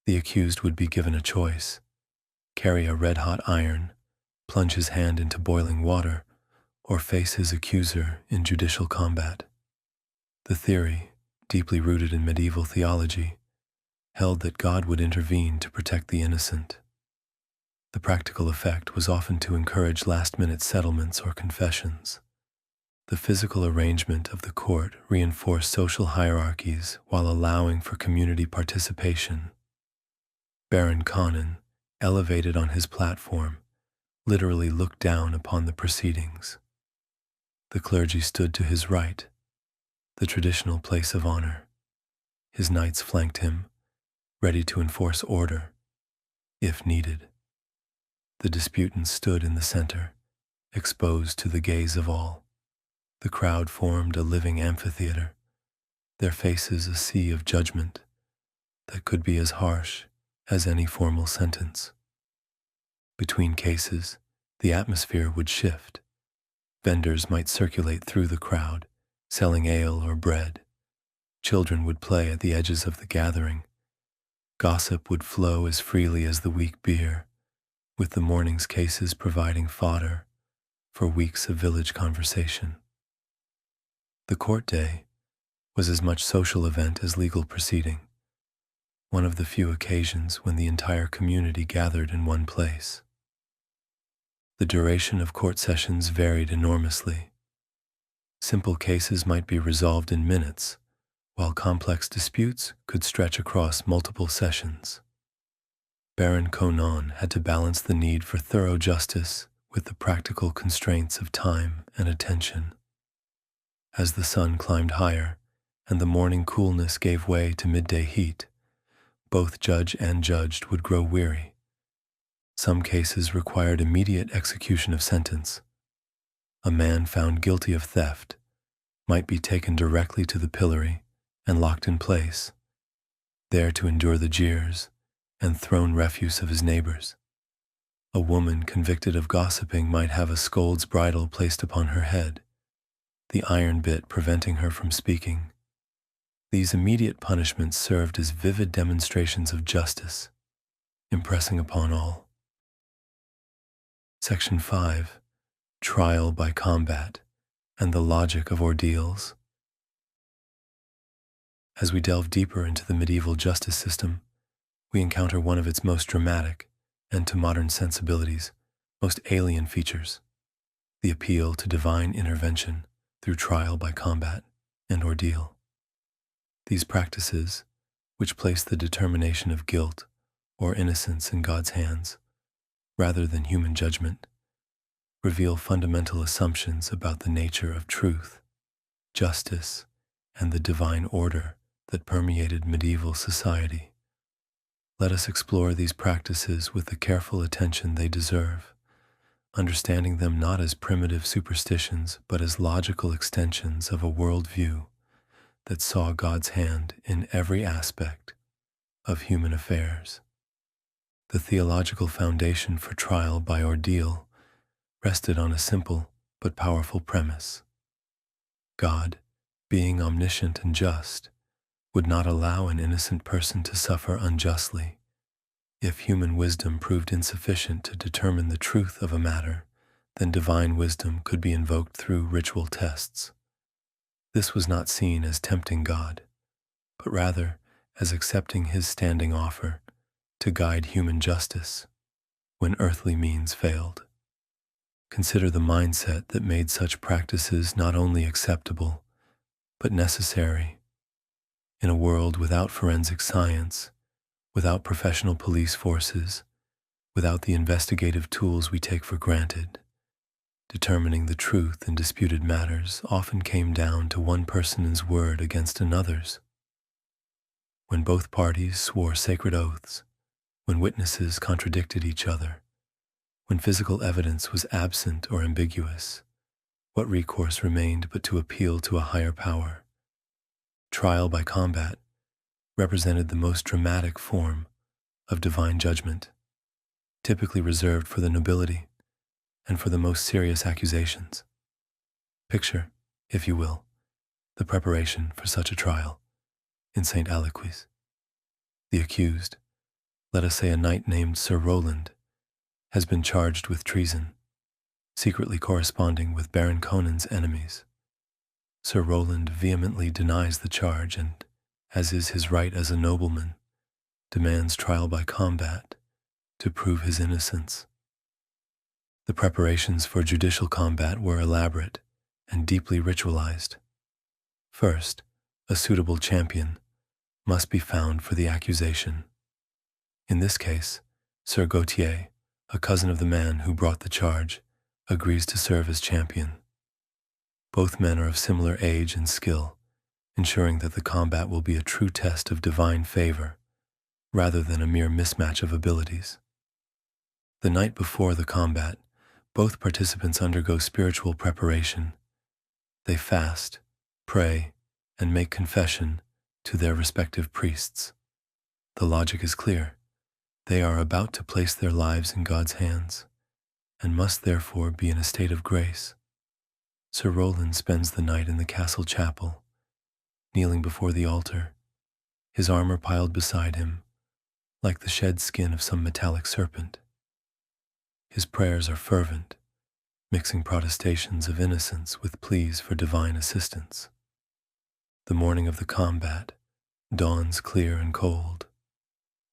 The accused would be given a choice: carry a red-hot iron, plunge his hand into boiling water, or face his accuser in judicial combat. The theory, deeply rooted in medieval theology, held that God would intervene to protect the innocent. The practical effect was often to encourage last-minute settlements or confessions. The physical arrangement of the court reinforced social hierarchies while allowing for community participation. Baron Conon, elevated on his platform, literally looked down upon the proceedings. The clergy stood to his right, the traditional place of honor. His knights flanked him, ready to enforce order, if needed. The disputants stood in the center, exposed to the gaze of all. The crowd formed a living amphitheater, their faces a sea of judgment that could be as harsh as any formal sentence. Between cases, the atmosphere would shift. Vendors might circulate through the crowd, selling ale or bread. Children would play at the edges of the gathering. Gossip would flow as freely as the weak beer, with the morning's cases providing fodder for weeks of village conversation. The court day was as much social event as legal proceeding, one of the few occasions when the entire community gathered in one place. The duration of court sessions varied enormously. Simple cases might be resolved in minutes, while complex disputes could stretch across multiple sessions. Baron Conon had to balance the need for thorough justice with the practical constraints of time and attention. As the sun climbed higher and the morning coolness gave way to midday heat, both judge and judged would grow weary. Some cases required immediate execution of sentence. A man found guilty of theft might be taken directly to the pillory and locked in place. there to endure the jeers and thrown refuse of his neighbors. A woman convicted of gossiping might have a scold's bridle placed upon her head, the iron bit preventing her from speaking. These immediate punishments served as vivid demonstrations of justice, impressing upon all. Section 5. Trial by Combat and the Logic of Ordeals. As we delve deeper into the medieval justice system, we encounter one of its most dramatic, and to modern sensibilities, most alien features: the appeal to divine intervention through trial by combat and ordeal. These practices, which place the determination of guilt or innocence in God's hands, rather than human judgment, reveal fundamental assumptions about the nature of truth, justice, and the divine order that permeated medieval society. Let us explore these practices with the careful attention they deserve, understanding them not as primitive superstitions but as logical extensions of a worldview that saw God's hand in every aspect of human affairs. The theological foundation for trial by ordeal rested on a simple but powerful premise. God, being omniscient and just, would not allow an innocent person to suffer unjustly. If human wisdom proved insufficient to determine the truth of a matter, then divine wisdom could be invoked through ritual tests. This was not seen as tempting God, but rather as accepting his standing offer to guide human justice when earthly means failed. Consider the mindset that made such practices not only acceptable, but necessary. In a world without forensic science, without professional police forces, without the investigative tools we take for granted, determining the truth in disputed matters often came down to one person's word against another's. When both parties swore sacred oaths, when witnesses contradicted each other, when physical evidence was absent or ambiguous, what recourse remained but to appeal to a higher power? Trial by combat represented the most dramatic form of divine judgment, typically reserved for the nobility and for the most serious accusations. Picture, if you will, the preparation for such a trial in St. Aloysius. The accused, let us say a knight named Sir Rowland, has been charged with treason, secretly corresponding with Baron Conon's enemies. Sir Rowland vehemently denies the charge and, as is his right as a nobleman, demands trial by combat to prove his innocence. The preparations for judicial combat were elaborate and deeply ritualized. First, a suitable champion must be found for the accusation. In this case, Sir Gautier, a cousin of the man who brought the charge, agrees to serve as champion. Both men are of similar age and skill, ensuring that the combat will be a true test of divine favor, rather than a mere mismatch of abilities. The night before the combat, both participants undergo spiritual preparation. They fast, pray, and make confession to their respective priests. The logic is clear. They are about to place their lives in God's hands, and must therefore be in a state of grace. Sir Rowland spends the night in the castle chapel, kneeling before the altar, his armor piled beside him, like the shed skin of some metallic serpent. His prayers are fervent, mixing protestations of innocence with pleas for divine assistance. The morning of the combat dawns clear and cold.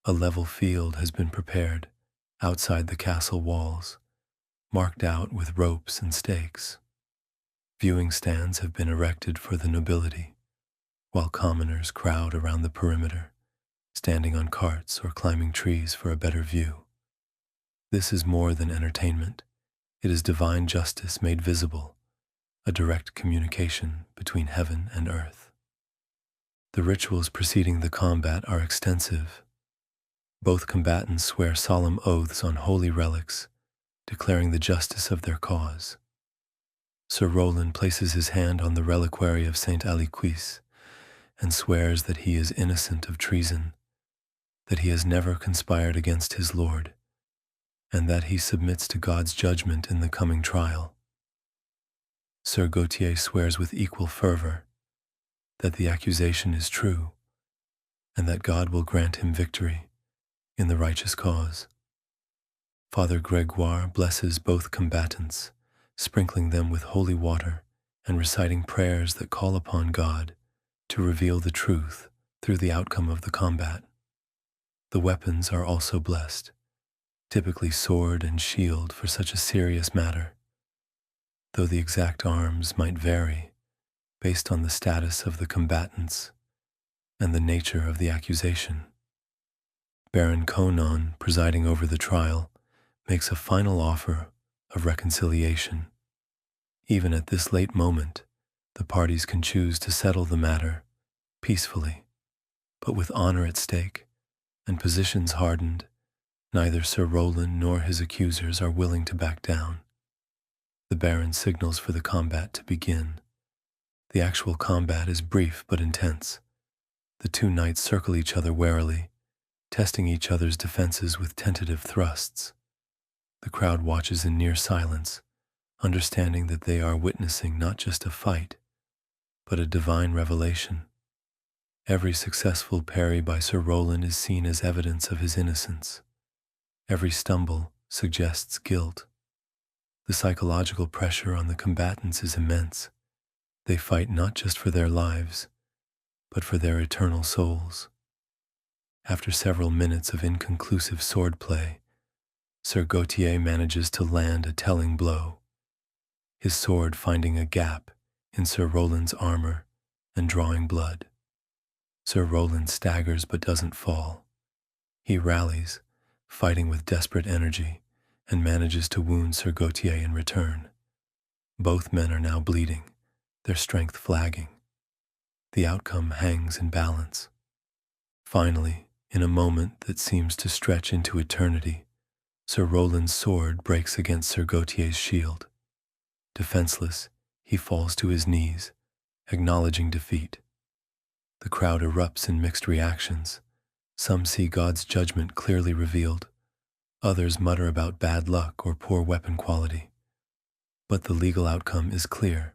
A level field has been prepared outside the castle walls, marked out with ropes and stakes. Viewing stands have been erected for the nobility, while commoners crowd around the perimeter, standing on carts or climbing trees for a better view. This is more than entertainment. It is divine justice made visible, a direct communication between heaven and earth. The rituals preceding the combat are extensive. Both combatants swear solemn oaths on holy relics, declaring the justice of their cause. Sir Rowland places his hand on the reliquary of St. Aloysius and swears that he is innocent of treason that he has never conspired against his lord, and that he submits to God's judgment in the coming trial. Sir Gautier swears with equal fervor that the accusation is true, and that God will grant him victory in the righteous cause. Father Gregoire blesses both combatants, sprinkling them with holy water and reciting prayers that call upon God to reveal the truth through the outcome of the combat. The weapons are also blessed, typically sword and shield for such a serious matter, though the exact arms might vary based on the status of the combatants and the nature of the accusation. Baron Conon, presiding over the trial, makes a final offer of reconciliation. Even at this late moment, the parties can choose to settle the matter peacefully, but with honor at stake and positions hardened, neither Sir Roland nor his accusers are willing to back down. The Baron signals for the combat to begin. The actual combat is brief but intense. The two knights circle each other warily, testing each other's defenses with tentative thrusts. The crowd watches in near silence, understanding that they are witnessing not just a fight, but a divine revelation. Every successful parry by Sir Roland is seen as evidence of his innocence. Every stumble suggests guilt. The psychological pressure on the combatants is immense. They fight not just for their lives, but for their eternal souls. After several minutes of inconclusive swordplay, Sir Gautier manages to land a telling blow, his sword finding a gap in Sir Roland's armor and drawing blood. Sir Roland staggers but doesn't fall. He rallies, fighting with desperate energy, and manages to wound Sir Gautier in return. Both men are now bleeding, their strength flagging. The outcome hangs in balance. Finally, in a moment that seems to stretch into eternity, Sir Roland's sword breaks against Sir Gautier's shield. Defenseless, he falls to his knees, acknowledging defeat. The crowd erupts in mixed reactions. Some see God's judgment clearly revealed. Others mutter about bad luck or poor weapon quality. But the legal outcome is clear.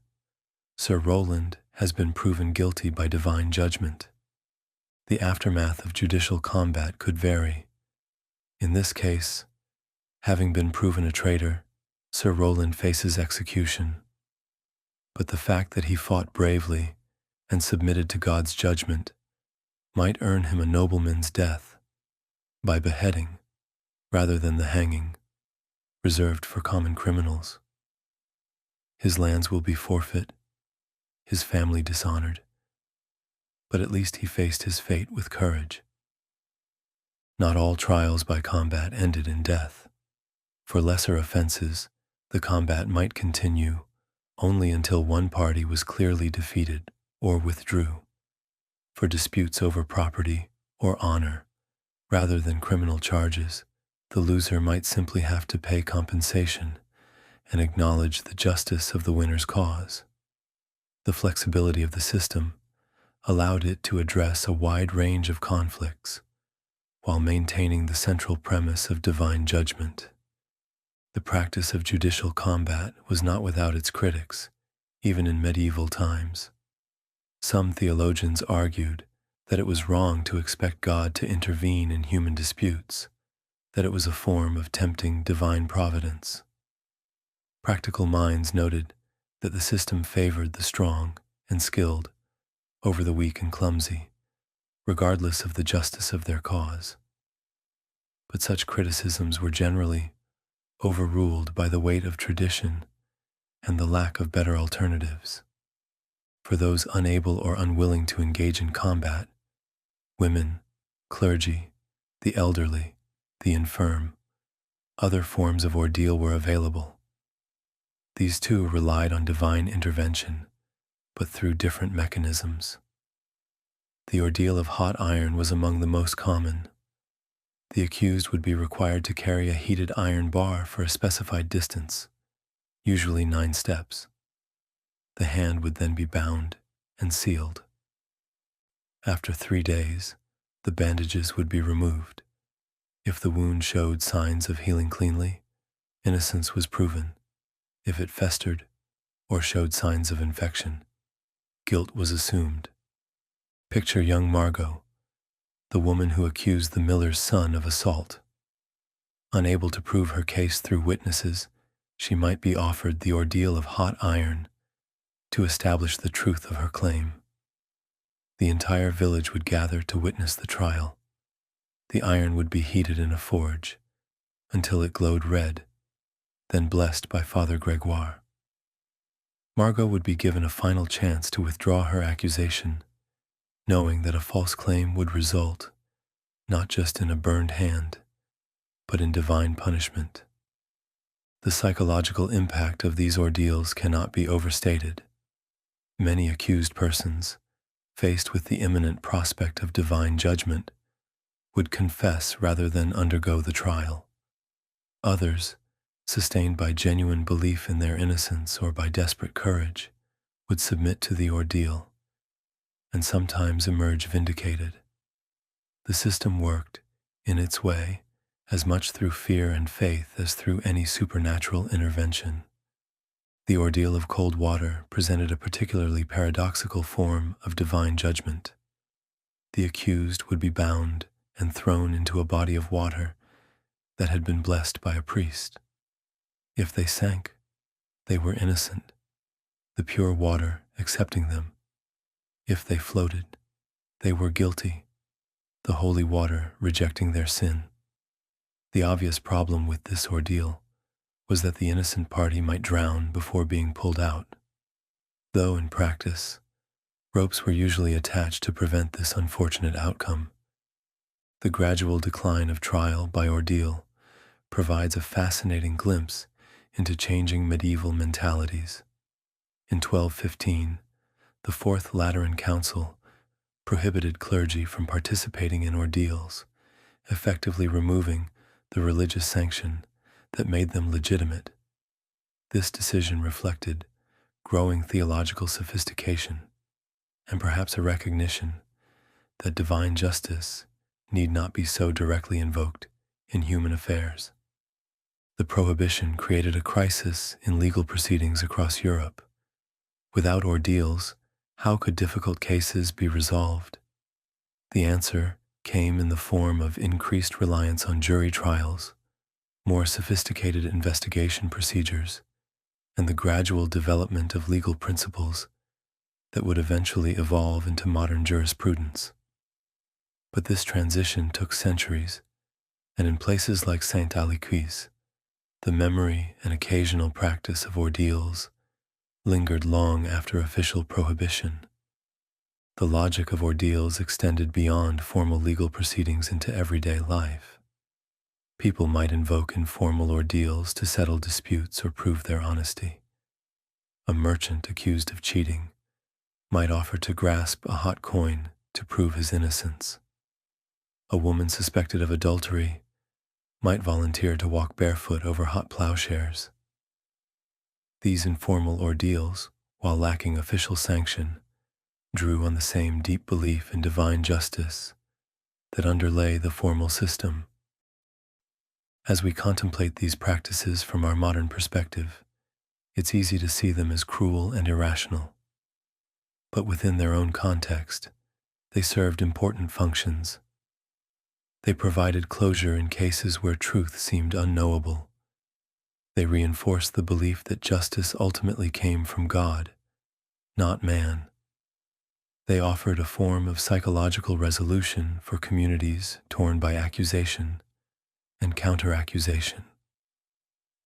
Sir Roland has been proven guilty by divine judgment. The aftermath of judicial combat could vary. In this case, having been proven a traitor, Sir Roland faces execution. But the fact that he fought bravely and submitted to God's judgment might earn him a nobleman's death by beheading rather than the hanging, reserved for common criminals. His lands will be forfeit, his family dishonored, but at least he faced his fate with courage. Not all trials by combat ended in death. For lesser offenses, the combat might continue only until one party was clearly defeated or withdrew. For disputes over property or honor, rather than criminal charges, the loser might simply have to pay compensation and acknowledge the justice of the winner's cause. The flexibility of the system allowed it to address a wide range of conflicts while maintaining the central premise of divine judgment. The practice of judicial combat was not without its critics, even in medieval times. Some theologians argued that it was wrong to expect God to intervene in human disputes, that it was a form of tempting divine providence. Practical minds noted that the system favored the strong and skilled over the weak and clumsy, regardless of the justice of their cause. But such criticisms were generally overruled by the weight of tradition and the lack of better alternatives. For those unable or unwilling to engage in combat, women, clergy, the elderly, the infirm, other forms of ordeal were available. These too relied on divine intervention, but through different mechanisms. The ordeal of hot iron was among the most common. The accused would be required to carry a heated iron bar for a specified distance, usually 9 steps. The hand would then be bound and sealed. After 3 days, the bandages would be removed. If the wound showed signs of healing cleanly, innocence was proven. If it festered or showed signs of infection, guilt was assumed. Picture young Margot, the woman who accused the miller's son of assault. Unable to prove her case through witnesses, she might be offered the ordeal of hot iron to establish the truth of her claim. The entire village would gather to witness the trial. The iron would be heated in a forge until it glowed red, then blessed by Father Gregoire. Margot would be given a final chance to withdraw her accusation, knowing that a false claim would result not just in a burned hand, but in divine punishment. The psychological impact of these ordeals cannot be overstated. Many accused persons, faced with the imminent prospect of divine judgment, would confess rather than undergo the trial. Others, sustained by genuine belief in their innocence or by desperate courage, would submit to the ordeal and sometimes emerge vindicated. The system worked, in its way, as much through fear and faith as through any supernatural intervention. The ordeal of cold water presented a particularly paradoxical form of divine judgment. The accused would be bound and thrown into a body of water that had been blessed by a priest. If they sank, they were innocent, the pure water accepting them. If they floated, they were guilty, the holy water rejecting their sin. The obvious problem with this ordeal was that the innocent party might drown before being pulled out. Though in practice, ropes were usually attached to prevent this unfortunate outcome. The gradual decline of trial by ordeal provides a fascinating glimpse into changing medieval mentalities. In 1215, the Fourth Lateran Council prohibited clergy from participating in ordeals, effectively removing the religious sanction that made them legitimate. This decision reflected growing theological sophistication and perhaps a recognition that divine justice need not be so directly invoked in human affairs. The prohibition created a crisis in legal proceedings across Europe. Without ordeals, how could difficult cases be resolved? The answer came in the form of increased reliance on jury trials, more sophisticated investigation procedures, and the gradual development of legal principles that would eventually evolve into modern jurisprudence. But this transition took centuries, and in places like Saint-Alicuis, the memory and occasional practice of ordeals lingered long after official prohibition. The logic of ordeals extended beyond formal legal proceedings into everyday life. People might invoke informal ordeals to settle disputes or prove their honesty. A merchant accused of cheating might offer to grasp a hot coin to prove his innocence. A woman suspected of adultery might volunteer to walk barefoot over hot plowshares. These informal ordeals, while lacking official sanction, drew on the same deep belief in divine justice that underlay the formal system. As we contemplate these practices from our modern perspective, it's easy to see them as cruel and irrational. But within their own context, they served important functions. They provided closure in cases where truth seemed unknowable. They reinforced the belief that justice ultimately came from God, not man. They offered a form of psychological resolution for communities torn by accusation and counter-accusation.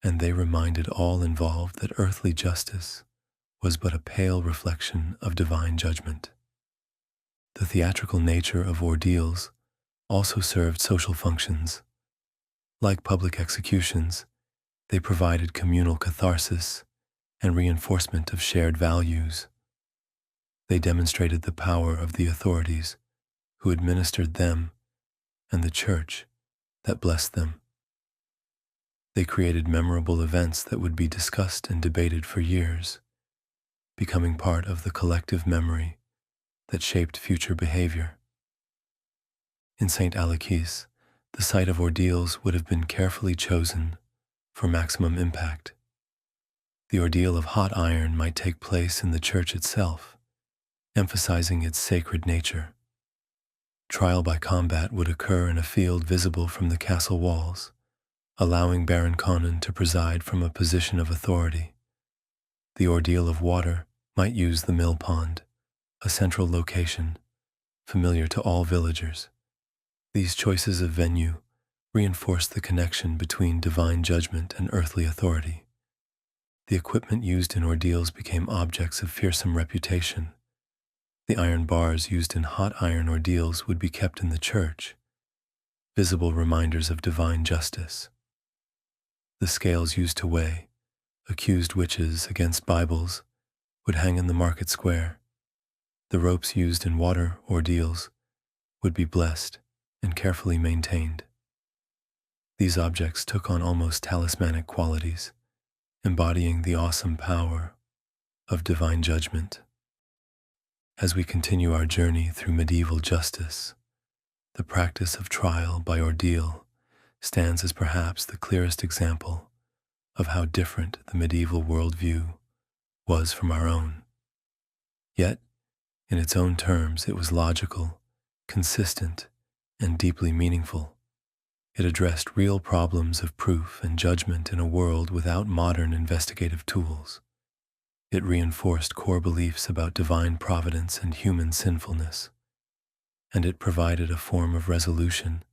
And they reminded all involved that earthly justice was but a pale reflection of divine judgment. The theatrical nature of ordeals also served social functions. Like public executions, they provided communal catharsis and reinforcement of shared values. They demonstrated the power of the authorities who administered them and the church that blessed them. They created memorable events that would be discussed and debated for years, becoming part of the collective memory that shaped future behavior. In St. Alekis, the site of ordeals would have been carefully chosen for maximum impact. The ordeal of hot iron might take place in the church itself, emphasizing its sacred nature. Trial by combat would occur in a field visible from the castle walls, allowing Baron Conon to preside from a position of authority. The ordeal of water might use the mill pond, a central location familiar to all villagers. These choices of venue reinforced the connection between divine judgment and earthly authority. The equipment used in ordeals became objects of fearsome reputation. The iron bars used in hot iron ordeals would be kept in the church, visible reminders of divine justice. The scales used to weigh accused witches against Bibles would hang in the market square. The ropes used in water ordeals would be blessed and carefully maintained. These objects took on almost talismanic qualities, embodying the awesome power of divine judgment. As we continue our journey through medieval justice, the practice of trial by ordeal stands as perhaps the clearest example of how different the medieval worldview was from our own. Yet, in its own terms, it was logical, consistent, and deeply meaningful. It addressed real problems of proof and judgment in a world without modern investigative tools. It reinforced core beliefs about divine providence and human sinfulness, and it provided a form of resolution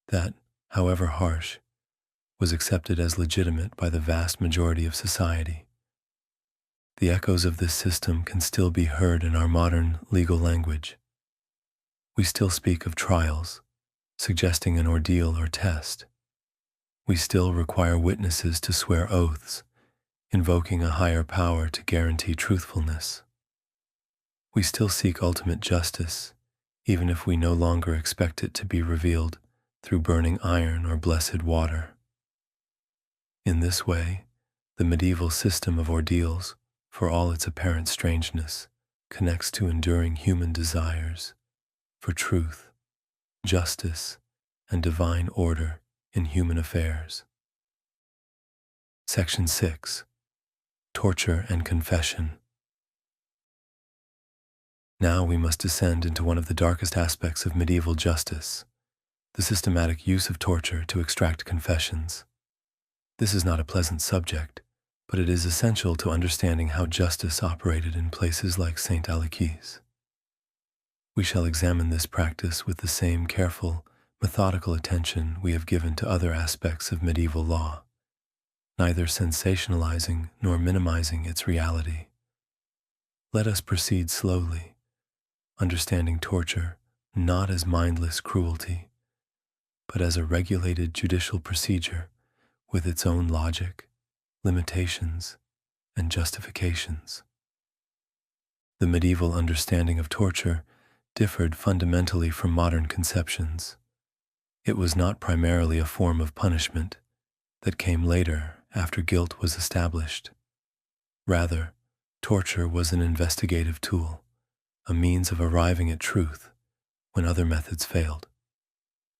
that, however harsh, was accepted as legitimate by the vast majority of society. The echoes of this system can still be heard in our modern legal language. We still speak of trials, suggesting an ordeal or test. We still require witnesses to swear oaths, invoking a higher power to guarantee truthfulness. We still seek ultimate justice, even if we no longer expect it to be revealed through burning iron or blessed water. In this way, the medieval system of ordeals, for all its apparent strangeness, connects to enduring human desires for truth, justice, and divine order in human affairs. Section 6. Torture and Confession. Now we must descend into one of the darkest aspects of medieval justice, the systematic use of torture to extract confessions. This is not a pleasant subject, but it is essential to understanding how justice operated in places like St. Alekis. We shall examine this practice with the same careful, methodical attention we have given to other aspects of medieval law, neither sensationalizing nor minimizing its reality. Let us proceed slowly, understanding torture not as mindless cruelty, but as a regulated judicial procedure with its own logic, limitations, and justifications. The medieval understanding of torture differed fundamentally from modern conceptions. It was not primarily a form of punishment that came later after guilt was established. Rather, torture was an investigative tool, a means of arriving at truth when other methods failed.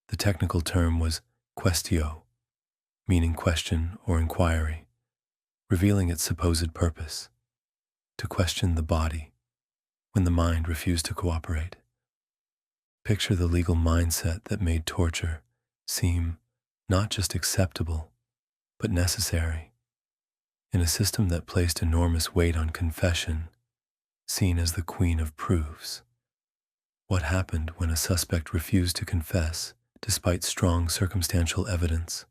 The technical term was quaestio, meaning question or inquiry, revealing its supposed purpose, to question the body when the mind refused to cooperate. Picture the legal mindset that made torture seem not just acceptable, but necessary. In a system that placed enormous weight on confession, seen as the queen of proofs, what happened when a suspect refused to confess despite strong circumstantial evidence?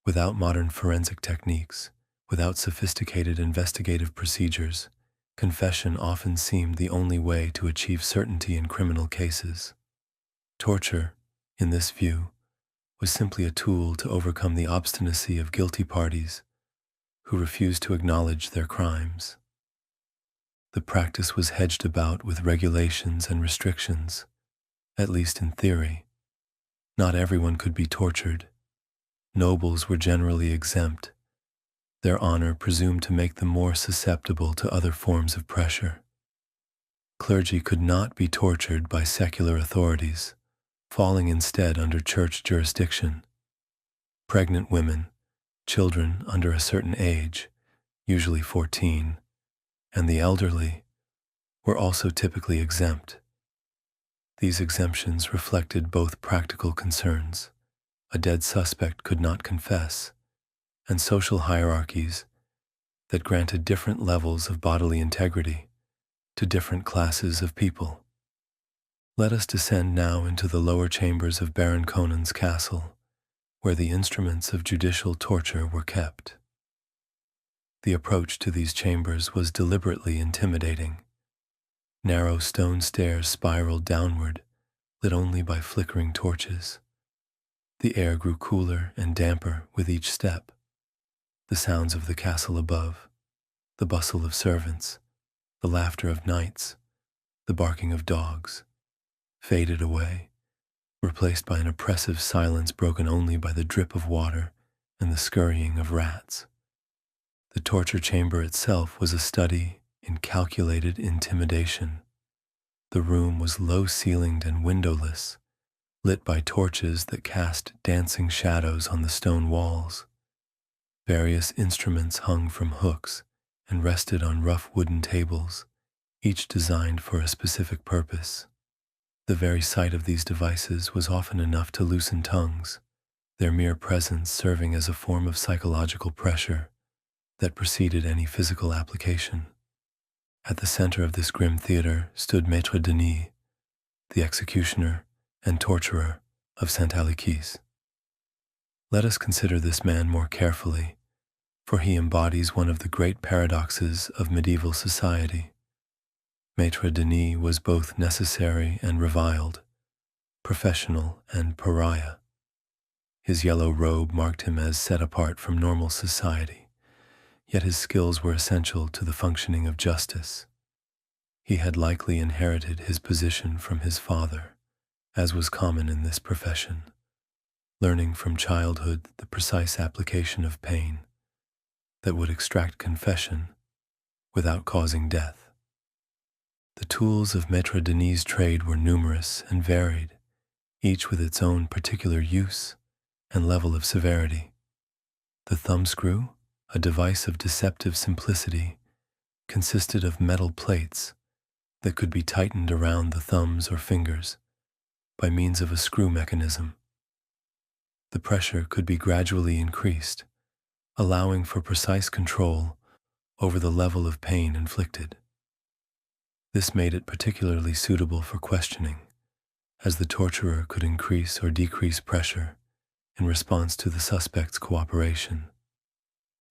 Without modern forensic techniques, without sophisticated investigative procedures, confession often seemed the only way to achieve certainty in criminal cases. Torture, in this view, was simply a tool to overcome the obstinacy of guilty parties who refused to acknowledge their crimes. The practice was hedged about with regulations and restrictions, at least in theory. Not everyone could be tortured. Nobles were generally exempt, their honor presumed to make them more susceptible to other forms of pressure. Clergy could not be tortured by secular authorities, falling instead under church jurisdiction. Pregnant women, children under a certain age, usually 14, and the elderly were also typically exempt. These exemptions reflected both practical concerns: a dead suspect could not confess, and social hierarchies that granted different levels of bodily integrity to different classes of people. Let us descend now into the lower chambers of Baron Conon's castle, where the instruments of judicial torture were kept. The approach to these chambers was deliberately intimidating. Narrow stone stairs spiraled downward, lit only by flickering torches. The air grew cooler and damper with each step. The sounds of the castle above, the bustle of servants, the laughter of knights, the barking of dogs, faded away, replaced by an oppressive silence broken only by the drip of water and the scurrying of rats. The torture chamber itself was a study in calculated intimidation. The room was low-ceilinged and windowless, lit by torches that cast dancing shadows on the stone walls. Various instruments hung from hooks and rested on rough wooden tables, each designed for a specific purpose. The very sight of these devices was often enough to loosen tongues, their mere presence serving as a form of psychological pressure that preceded any physical application. At the center of this grim theater stood Maître Denis, the executioner and torturer of Saint Alexis. Let us consider this man more carefully, for he embodies one of the great paradoxes of medieval society. Maître Denis was both necessary and reviled, professional and pariah. His yellow robe marked him as set apart from normal society, yet his skills were essential to the functioning of justice. He had likely inherited his position from his father, as was common in this profession, learning from childhood the precise application of pain that would extract confession without causing death. The tools of Maître Denis' trade were numerous and varied, each with its own particular use and level of severity. The thumbscrew, a device of deceptive simplicity, consisted of metal plates that could be tightened around the thumbs or fingers by means of a screw mechanism. The pressure could be gradually increased, allowing for precise control over the level of pain inflicted. This made it particularly suitable for questioning, as the torturer could increase or decrease pressure in response to the suspect's cooperation.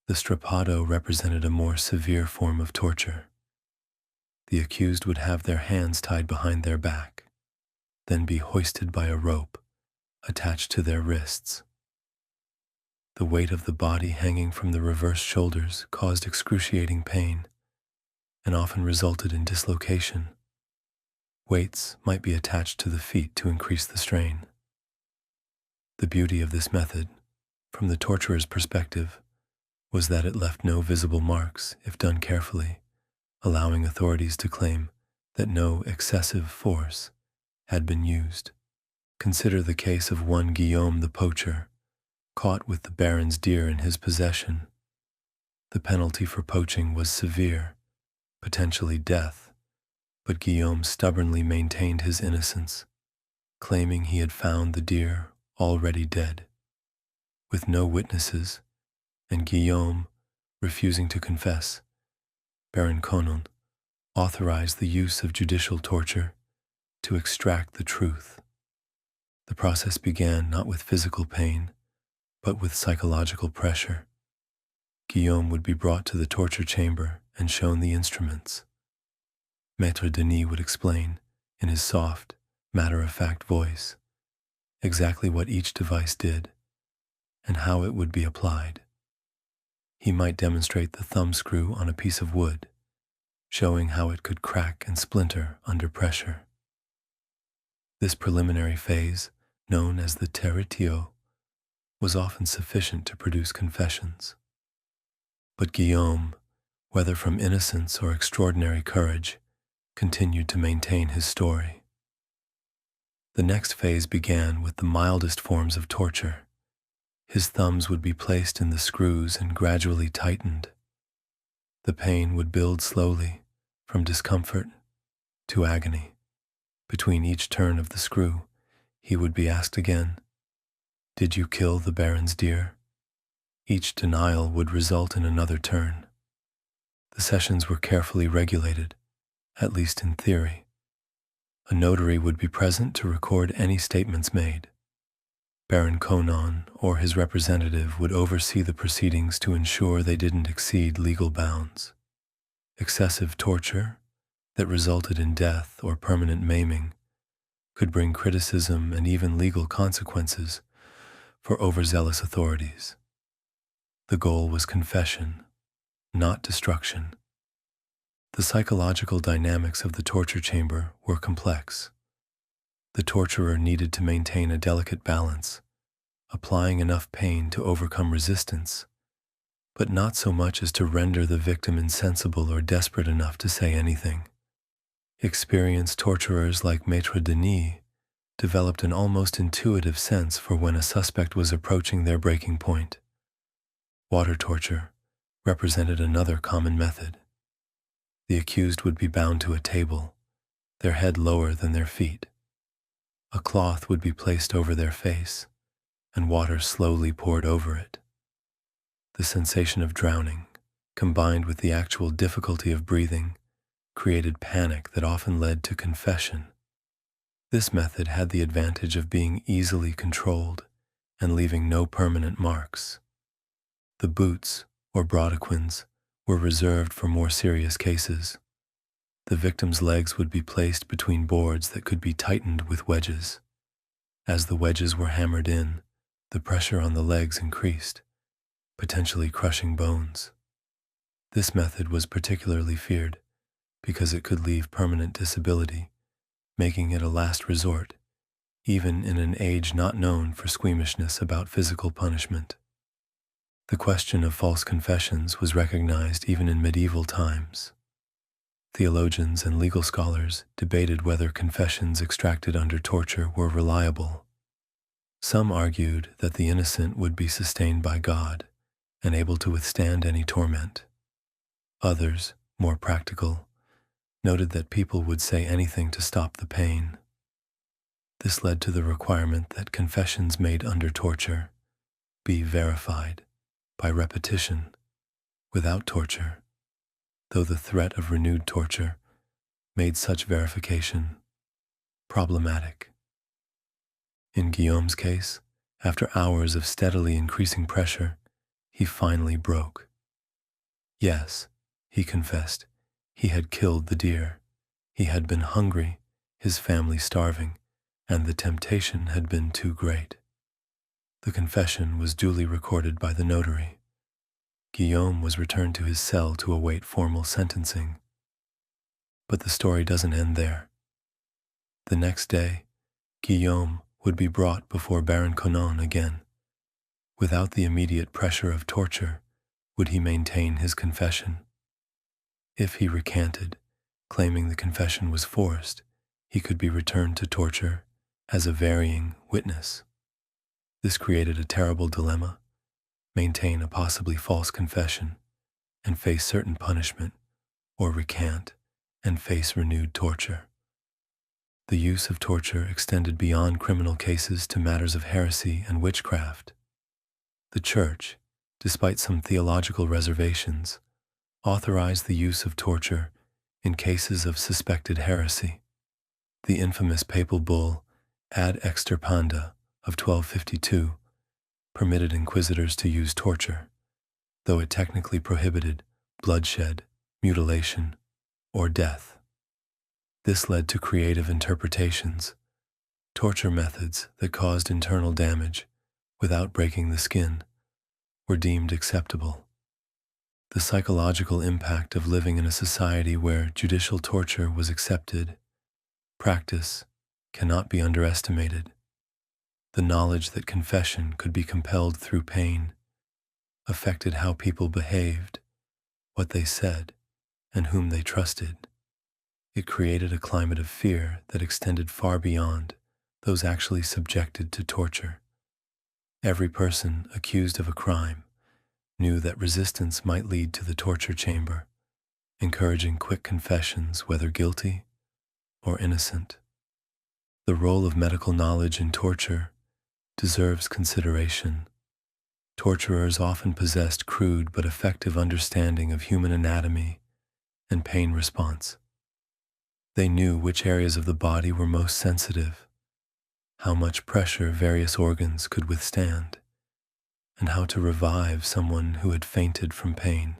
The strappado represented a more severe form of torture. The accused would have their hands tied behind their back, then be hoisted by a rope attached to their wrists. The weight of the body hanging from the reversed shoulders caused excruciating pain and often resulted in dislocation. Weights might be attached to the feet to increase the strain. The beauty of this method, from the torturer's perspective, was that it left no visible marks if done carefully, allowing authorities to claim that no excessive force had been used. Consider the case of one Guillaume the poacher, caught with the baron's deer in his possession. The penalty for poaching was severe, potentially death, but Guillaume stubbornly maintained his innocence, claiming he had found the deer already dead. With no witnesses, and Guillaume refusing to confess, Baron Conon authorized the use of judicial torture to extract the truth. The process began not with physical pain, but with psychological pressure. Guillaume would be brought to the torture chamber and shown the instruments. Maître Denis would explain, in his soft, matter-of-fact voice, exactly what each device did and how it would be applied. He might demonstrate the thumbscrew on a piece of wood, showing how it could crack and splinter under pressure. This preliminary phase, known as the Territorial, was often sufficient to produce confessions. But Guillaume, whether from innocence or extraordinary courage, continued to maintain his story. The next phase began with the mildest forms of torture. His thumbs would be placed in the screws and gradually tightened. The pain would build slowly, from discomfort to agony. Between each turn of the screw, he would be asked again, "Did you kill the Baron's deer?" Each denial would result in another turn. The sessions were carefully regulated, at least in theory. A notary would be present to record any statements made. Baron Conon or his representative would oversee the proceedings to ensure they didn't exceed legal bounds. Excessive torture, that resulted in death or permanent maiming, could bring criticism and even legal consequences for overzealous authorities. The goal was confession, not destruction. The psychological dynamics of the torture chamber were complex. The torturer needed to maintain a delicate balance, applying enough pain to overcome resistance, but not so much as to render the victim insensible or desperate enough to say anything. Experienced torturers like Maître Denis developed an almost intuitive sense for when a suspect was approaching their breaking point. Water torture represented another common method. The accused would be bound to a table, their head lower than their feet. A cloth would be placed over their face, and water slowly poured over it. The sensation of drowning, combined with the actual difficulty of breathing, created panic that often led to confession. This method had the advantage of being easily controlled and leaving no permanent marks. The boots, or brodequins, were reserved for more serious cases. The victim's legs would be placed between boards that could be tightened with wedges. As the wedges were hammered in, the pressure on the legs increased, potentially crushing bones. This method was particularly feared because it could leave permanent disability, making it a last resort, even in an age not known for squeamishness about physical punishment. The question of false confessions was recognized even in medieval times. Theologians and legal scholars debated whether confessions extracted under torture were reliable. Some argued that the innocent would be sustained by God and able to withstand any torment. Others, more practical, noted that people would say anything to stop the pain. This led to the requirement that confessions made under torture be verified by repetition without torture, though the threat of renewed torture made such verification problematic. In Guillaume's case, after hours of steadily increasing pressure, he finally broke. Yes, he confessed, he had killed the deer. He had been hungry, his family starving, and the temptation had been too great. The confession was duly recorded by the notary. Guillaume was returned to his cell to await formal sentencing. But the story doesn't end there. The next day, Guillaume would be brought before Baron Conon again. Without the immediate pressure of torture, would he maintain his confession? If he recanted, claiming the confession was forced, he could be returned to torture as a varying witness. This created a terrible dilemma: maintain a possibly false confession and face certain punishment, or recant and face renewed torture. The use of torture extended beyond criminal cases to matters of heresy and witchcraft. The Church, despite some theological reservations, authorized the use of torture in cases of suspected heresy. The infamous papal bull Ad Extirpanda of 1252 permitted inquisitors to use torture, though it technically prohibited bloodshed, mutilation, or death. This led to creative interpretations. Torture methods that caused internal damage without breaking the skin were deemed acceptable. The psychological impact of living in a society where judicial torture was accepted, practice, cannot be underestimated. The knowledge that confession could be compelled through pain affected how people behaved, what they said, and whom they trusted. It created a climate of fear that extended far beyond those actually subjected to torture. Every person accused of a crime knew that resistance might lead to the torture chamber, encouraging quick confessions whether guilty or innocent. The role of medical knowledge in torture deserves consideration. Torturers often possessed crude but effective understanding of human anatomy and pain response. They knew which areas of the body were most sensitive, how much pressure various organs could withstand, and how to revive someone who had fainted from pain.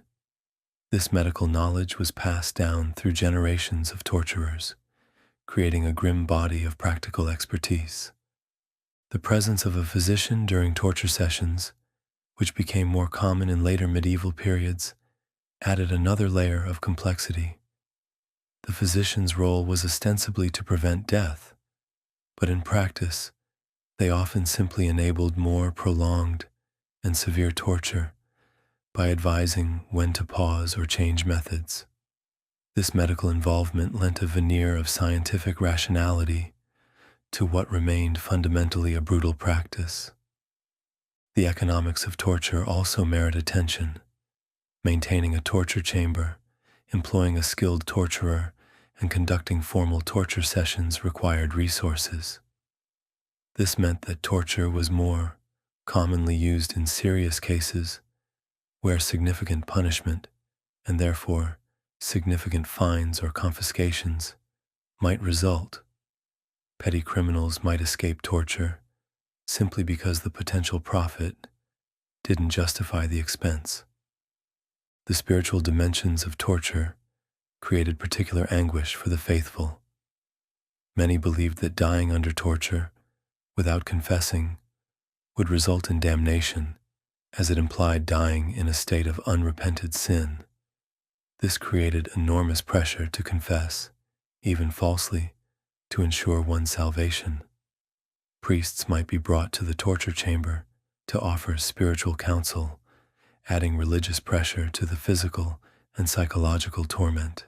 This medical knowledge was passed down through generations of torturers, creating a grim body of practical expertise. The presence of a physician during torture sessions, which became more common in later medieval periods, added another layer of complexity. The physician's role was ostensibly to prevent death, but in practice, they often simply enabled more prolonged and severe torture by advising when to pause or change methods. This medical involvement lent a veneer of scientific rationality to what remained fundamentally a brutal practice. The economics of torture also merit attention. Maintaining a torture chamber, employing a skilled torturer, and conducting formal torture sessions required resources. This meant that torture was more commonly used in serious cases where significant punishment, and therefore significant fines or confiscations, might result. Petty criminals might escape torture simply because the potential profit didn't justify the expense. The spiritual dimensions of torture created particular anguish for the faithful. Many believed that dying under torture, without confessing, would result in damnation, as it implied dying in a state of unrepented sin. This created enormous pressure to confess, even falsely, to ensure one's salvation. Priests might be brought to the torture chamber to offer spiritual counsel, adding religious pressure to the physical and psychological torment.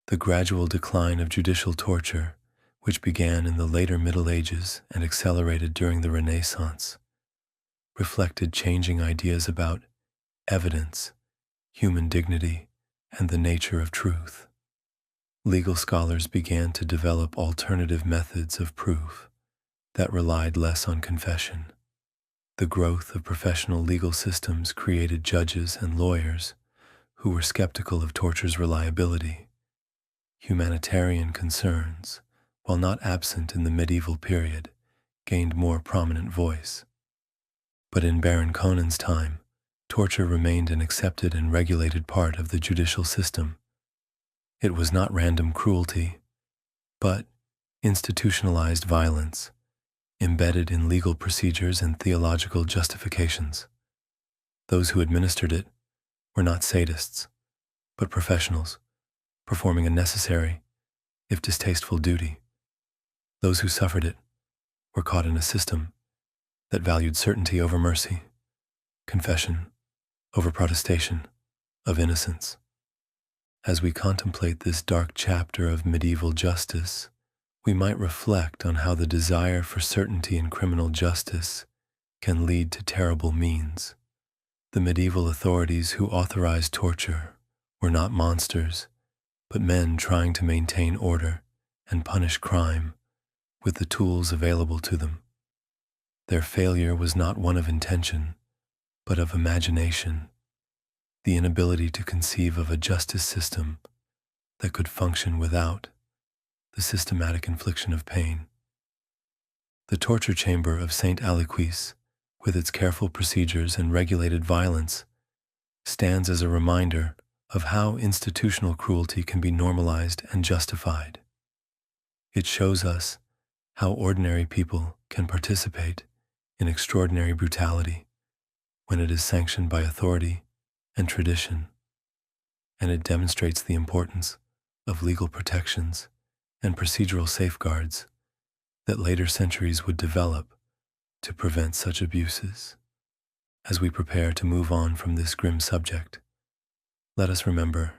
The gradual decline of judicial torture, which began in the later Middle Ages and accelerated during the Renaissance, reflected changing ideas about evidence, human dignity, and the nature of truth. Legal scholars began to develop alternative methods of proof that relied less on confession. The growth of professional legal systems created judges and lawyers who were skeptical of torture's reliability. Humanitarian concerns, while not absent in the medieval period, gained more prominent voice. But in Baron Conon's time, torture remained an accepted and regulated part of the judicial system. It was not random cruelty, but institutionalized violence, embedded in legal procedures and theological justifications. Those who administered it were not sadists, but professionals, performing a necessary, if distasteful, duty. Those who suffered it were caught in a system that valued certainty over mercy, confession over protestation of innocence. As we contemplate this dark chapter of medieval justice, we might reflect on how the desire for certainty in criminal justice can lead to terrible means. The medieval authorities who authorized torture were not monsters, but men trying to maintain order and punish crime with the tools available to them. Their failure was not one of intention, but of imagination, the inability to conceive of a justice system that could function without the systematic infliction of pain. The torture chamber of St. Aliquis, with its careful procedures and regulated violence, stands as a reminder of how institutional cruelty can be normalized and justified. It shows us how ordinary people can participate in extraordinary brutality when it is sanctioned by authority and tradition, and it demonstrates the importance of legal protections and procedural safeguards that later centuries would develop to prevent such abuses. As we prepare to move on from this grim subject, let us remember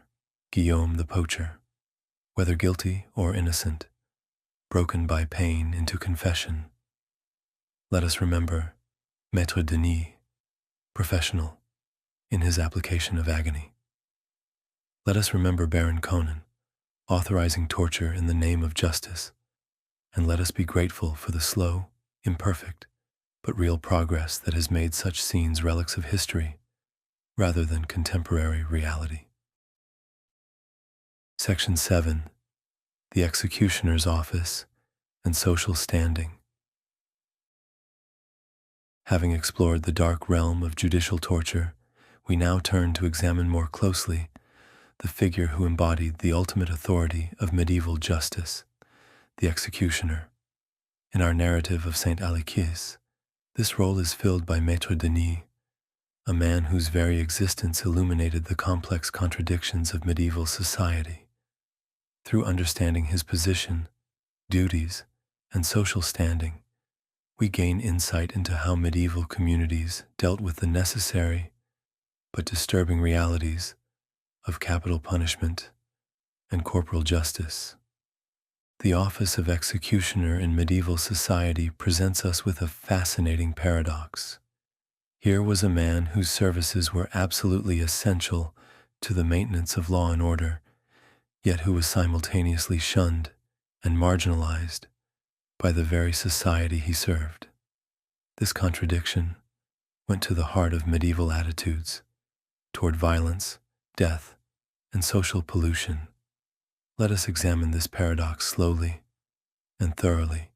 Guillaume the poacher. Whether guilty or innocent, broken by pain into confession. Let us remember Maître Denis, professional in his application of agony. Let us remember Baron Conon, authorizing torture in the name of justice, and let us be grateful for the slow, imperfect, but real progress that has made such scenes relics of history rather than contemporary reality. Section 7. The Executioner's Office and Social Standing. Having explored the dark realm of judicial torture, we now turn to examine more closely the figure who embodied the ultimate authority of medieval justice, the executioner. In our narrative of Saint Alexis, this role is filled by Maître Denis, a man whose very existence illuminated the complex contradictions of medieval society. Through understanding his position, duties, and social standing, we gain insight into how medieval communities dealt with the necessary but disturbing realities of capital punishment and corporal justice. The office of executioner in medieval society presents us with a fascinating paradox. Here was a man whose services were absolutely essential to the maintenance of law and order, yet who was simultaneously shunned and marginalized by the very society he served. This contradiction went to the heart of medieval attitudes toward violence, death, and social pollution. Let us examine this paradox slowly and thoroughly,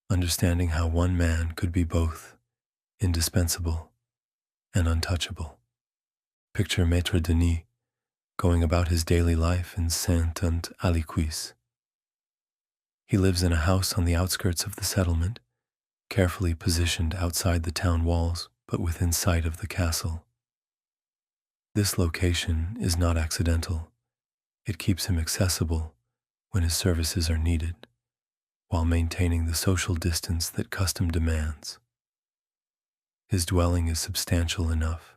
understanding how one man could be both indispensable and untouchable. Picture Maître Denis going about his daily life in Saint-Alexis. He lives in a house on the outskirts of the settlement, carefully positioned outside the town walls but within sight of the castle. This location is not accidental. It keeps him accessible when his services are needed, while maintaining the social distance that custom demands. His dwelling is substantial enough,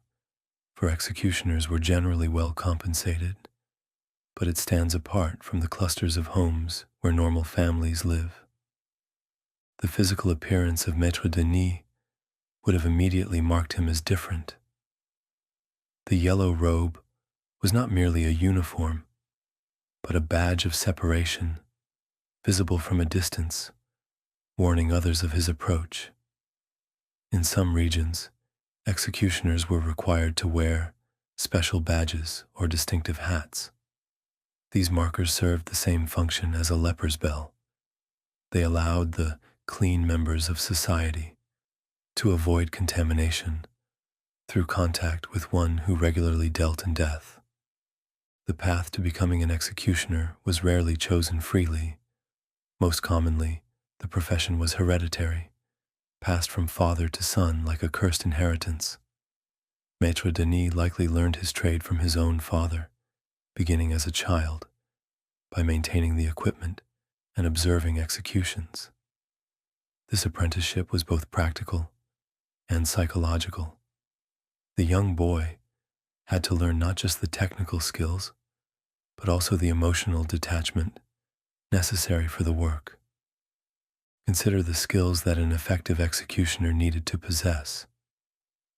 for executioners were generally well compensated, but it stands apart from the clusters of homes where normal families live. The physical appearance of Maître Denis would have immediately marked him as different. The yellow robe was not merely a uniform, but a badge of separation, visible from a distance, warning others of his approach. In some regions, executioners were required to wear special badges or distinctive hats. These markers served the same function as a leper's bell. They allowed the clean members of society to avoid contamination through contact with one who regularly dealt in death. The path to becoming an executioner was rarely chosen freely. Most commonly, the profession was hereditary, passed from father to son like a cursed inheritance. Maître Denis likely learned his trade from his own father, beginning as a child, by maintaining the equipment and observing executions. This apprenticeship was both practical and psychological. The young boy had to learn not just the technical skills, but also the emotional detachment necessary for the work. Consider the skills that an effective executioner needed to possess.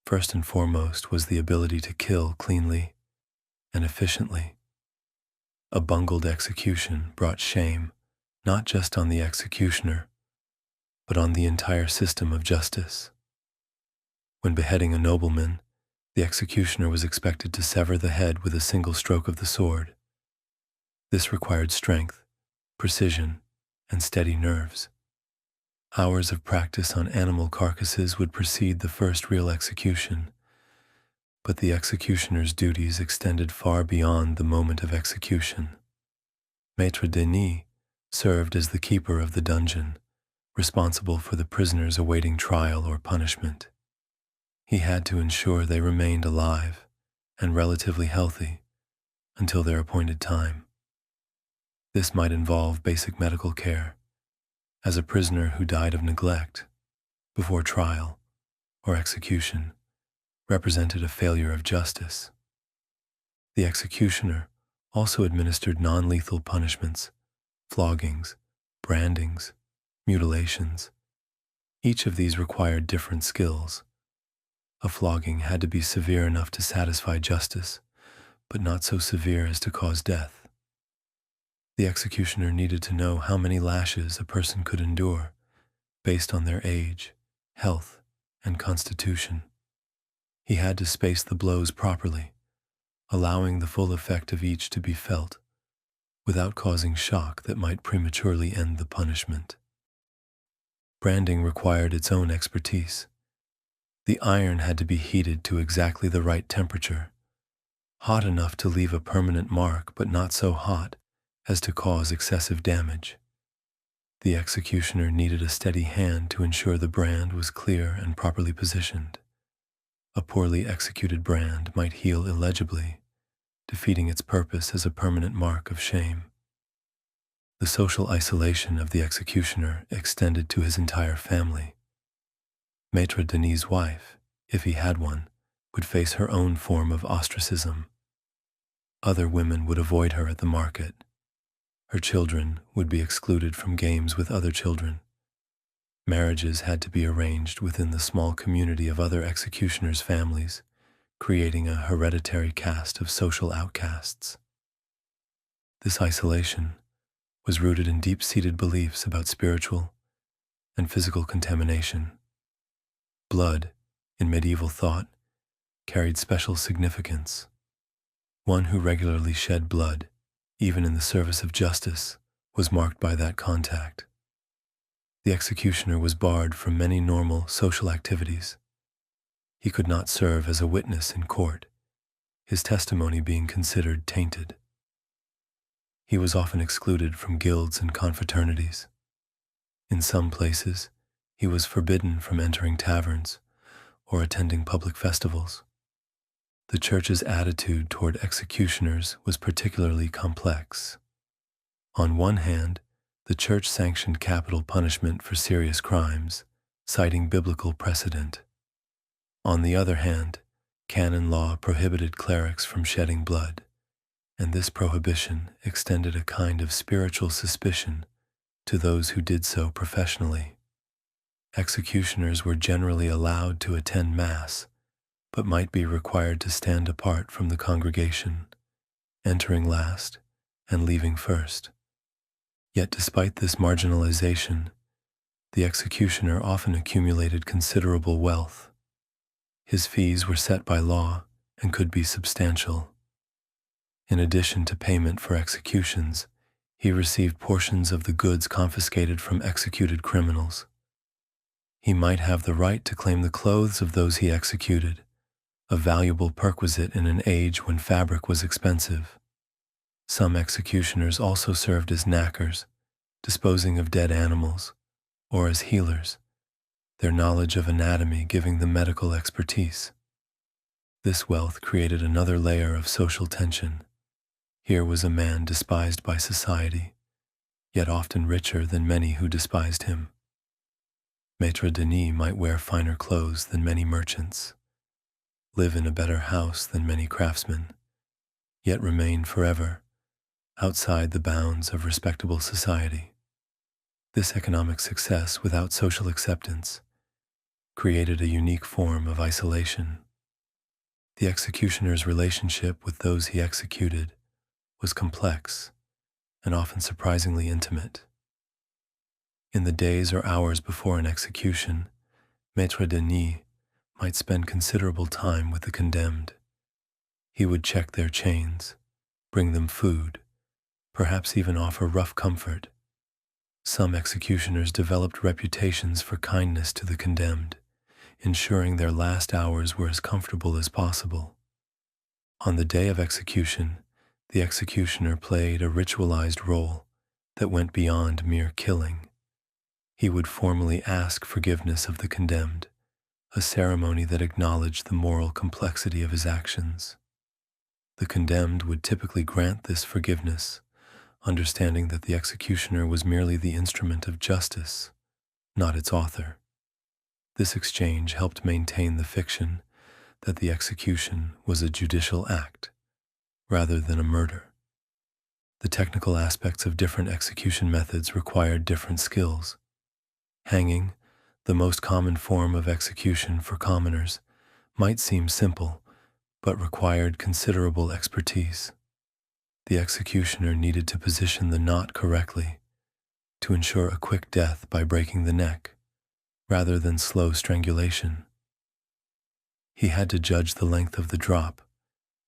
First and foremost was the ability to kill cleanly and efficiently. A bungled execution brought shame not just on the executioner, but on the entire system of justice. When beheading a nobleman, the executioner was expected to sever the head with a single stroke of the sword. This required strength, precision, and steady nerves. Hours of practice on animal carcasses would precede the first real execution, but the executioner's duties extended far beyond the moment of execution. Maître Denis served as the keeper of the dungeon, responsible for the prisoners awaiting trial or punishment. He had to ensure they remained alive and relatively healthy until their appointed time. This might involve basic medical care, as a prisoner who died of neglect before trial or execution represented a failure of justice. The executioner also administered non-lethal punishments, floggings, brandings, mutilations. Each of these required different skills. A flogging had to be severe enough to satisfy justice, but not so severe as to cause death. The executioner needed to know how many lashes a person could endure, based on their age, health, and constitution. He had to space the blows properly, allowing the full effect of each to be felt, without causing shock that might prematurely end the punishment. Branding required its own expertise. The iron had to be heated to exactly the right temperature, hot enough to leave a permanent mark but not so hot as to cause excessive damage. The executioner needed a steady hand to ensure the brand was clear and properly positioned. A poorly executed brand might heal illegibly, defeating its purpose as a permanent mark of shame. The social isolation of the executioner extended to his entire family. Maître Denis's wife, if he had one, would face her own form of ostracism. Other women would avoid her at the market. Her children would be excluded from games with other children. Marriages had to be arranged within the small community of other executioners' families, creating a hereditary caste of social outcasts. This isolation was rooted in deep-seated beliefs about spiritual and physical contamination. Blood, in medieval thought, carried special significance. One who regularly shed blood, even in the service of justice, was marked by that contact. The executioner was barred from many normal social activities. He could not serve as a witness in court, his testimony being considered tainted. He was often excluded from guilds and confraternities. In some places, he was forbidden from entering taverns or attending public festivals. The church's attitude toward executioners was particularly complex. On one hand, the church sanctioned capital punishment for serious crimes, citing biblical precedent. On the other hand, canon law prohibited clerics from shedding blood, and this prohibition extended a kind of spiritual suspicion to those who did so professionally. Executioners were generally allowed to attend Mass, but might be required to stand apart from the congregation, entering last and leaving first. Yet despite this marginalization, the executioner often accumulated considerable wealth. His fees were set by law and could be substantial. In addition to payment for executions, he received portions of the goods confiscated from executed criminals. He might have the right to claim the clothes of those he executed, a valuable perquisite in an age when fabric was expensive. Some executioners also served as knackers, disposing of dead animals, or as healers, their knowledge of anatomy giving them medical expertise. This wealth created another layer of social tension. Here was a man despised by society, yet often richer than many who despised him. Maître Denis might wear finer clothes than many merchants, live in a better house than many craftsmen, yet remain forever outside the bounds of respectable society. This economic success without social acceptance created a unique form of isolation. The executioner's relationship with those he executed was complex and often surprisingly intimate. In the days or hours before an execution, Maître Denis might spend considerable time with the condemned. He would check their chains, bring them food, perhaps even offer rough comfort. Some executioners developed reputations for kindness to the condemned, ensuring their last hours were as comfortable as possible. On the day of execution, the executioner played a ritualized role that went beyond mere killing. He would formally ask forgiveness of the condemned, a ceremony that acknowledged the moral complexity of his actions. The condemned would typically grant this forgiveness, understanding that the executioner was merely the instrument of justice, not its author. This exchange helped maintain the fiction that the execution was a judicial act, rather than a murder. The technical aspects of different execution methods required different skills. Hanging, the most common form of execution for commoners, might seem simple, but required considerable expertise. The executioner needed to position the knot correctly to ensure a quick death by breaking the neck, rather than slow strangulation. He had to judge the length of the drop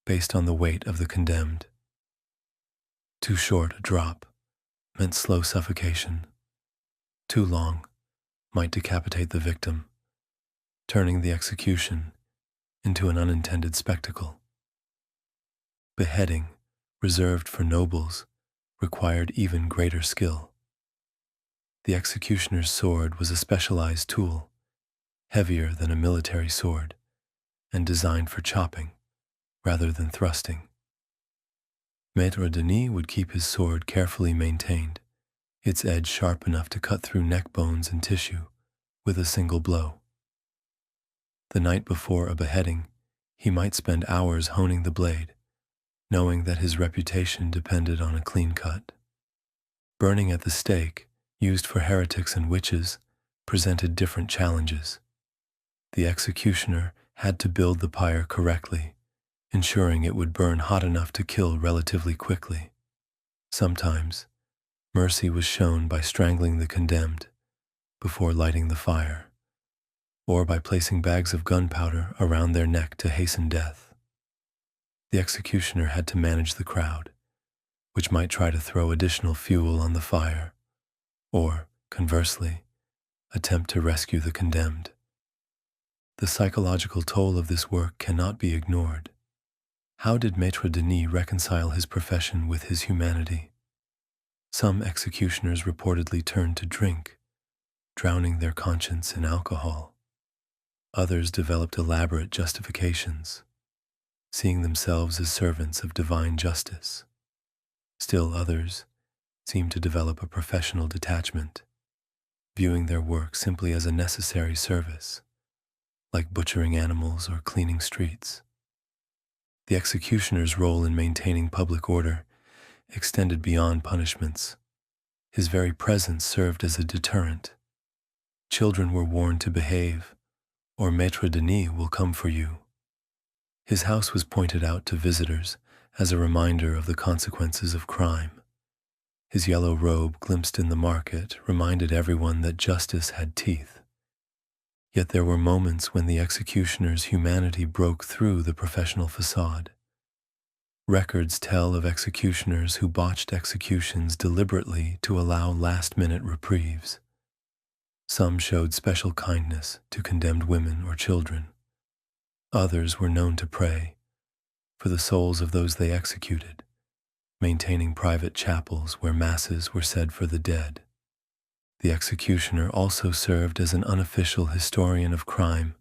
based on the weight of the condemned. Too short a drop meant slow suffocation. Too long might decapitate the victim, turning the execution into an unintended spectacle. Beheading, reserved for nobles, required even greater skill. The executioner's sword was a specialized tool, heavier than a military sword, and designed for chopping rather than thrusting. Maître Denis would keep his sword carefully maintained, its edge sharp enough to cut through neck bones and tissue with a single blow. The night before a beheading, he might spend hours honing the blade, knowing that his reputation depended on a clean cut. Burning at the stake, used for heretics and witches, presented different challenges. The executioner had to build the pyre correctly, ensuring it would burn hot enough to kill relatively quickly. Sometimes, mercy was shown by strangling the condemned before lighting the fire, or by placing bags of gunpowder around their neck to hasten death. The executioner had to manage the crowd, which might try to throw additional fuel on the fire, or, conversely, attempt to rescue the condemned. The psychological toll of this work cannot be ignored. How did Maître Denis reconcile his profession with his humanity? Some executioners reportedly turned to drink, drowning their conscience in alcohol. Others developed elaborate justifications, seeing themselves as servants of divine justice. Still others seemed to develop a professional detachment, viewing their work simply as a necessary service, like butchering animals or cleaning streets. The executioner's role in maintaining public order extended beyond punishments. His very presence served as a deterrent. Children were warned to behave, or Maître Denis will come for you. His house was pointed out to visitors as a reminder of the consequences of crime. His yellow robe glimpsed in the market reminded everyone that justice had teeth. Yet there were moments when the executioner's humanity broke through the professional facade. Records tell of executioners who botched executions deliberately to allow last-minute reprieves. Some showed special kindness to condemned women or children. Others were known to pray for the souls of those they executed, maintaining private chapels where masses were said for the dead. The executioner also served as an unofficial historian of crime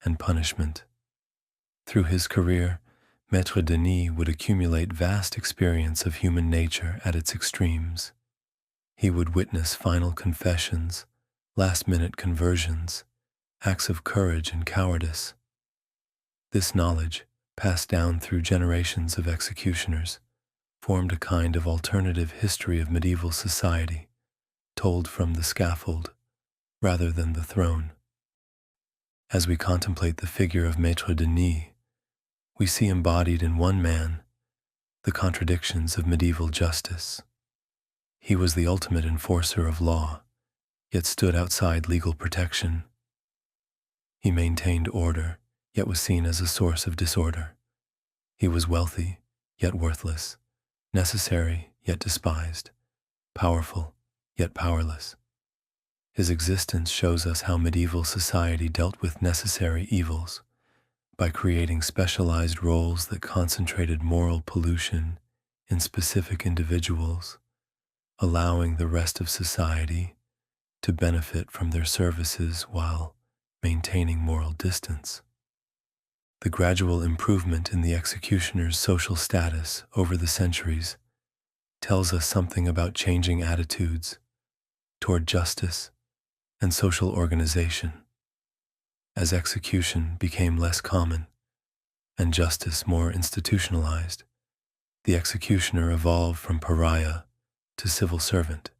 and punishment. Through his career, Maître Denis would accumulate vast experience of human nature at its extremes. He would witness final confessions, last-minute conversions, acts of courage and cowardice. This knowledge, passed down through generations of executioners, formed a kind of alternative history of medieval society, told from the scaffold rather than the throne. As we contemplate the figure of Maître Denis, we see embodied in one man the contradictions of medieval justice. He was the ultimate enforcer of law, yet stood outside legal protection. He maintained order, yet was seen as a source of disorder. He was wealthy, yet worthless, necessary, yet despised, powerful, yet powerless. His existence shows us how medieval society dealt with necessary evils by creating specialized roles that concentrated moral pollution in specific individuals, allowing the rest of society to benefit from their services while maintaining moral distance. The gradual improvement in the executioner's social status over the centuries tells us something about changing attitudes toward justice and social organization. As execution became less common and justice more institutionalized, The executioner evolved from pariah to civil servant.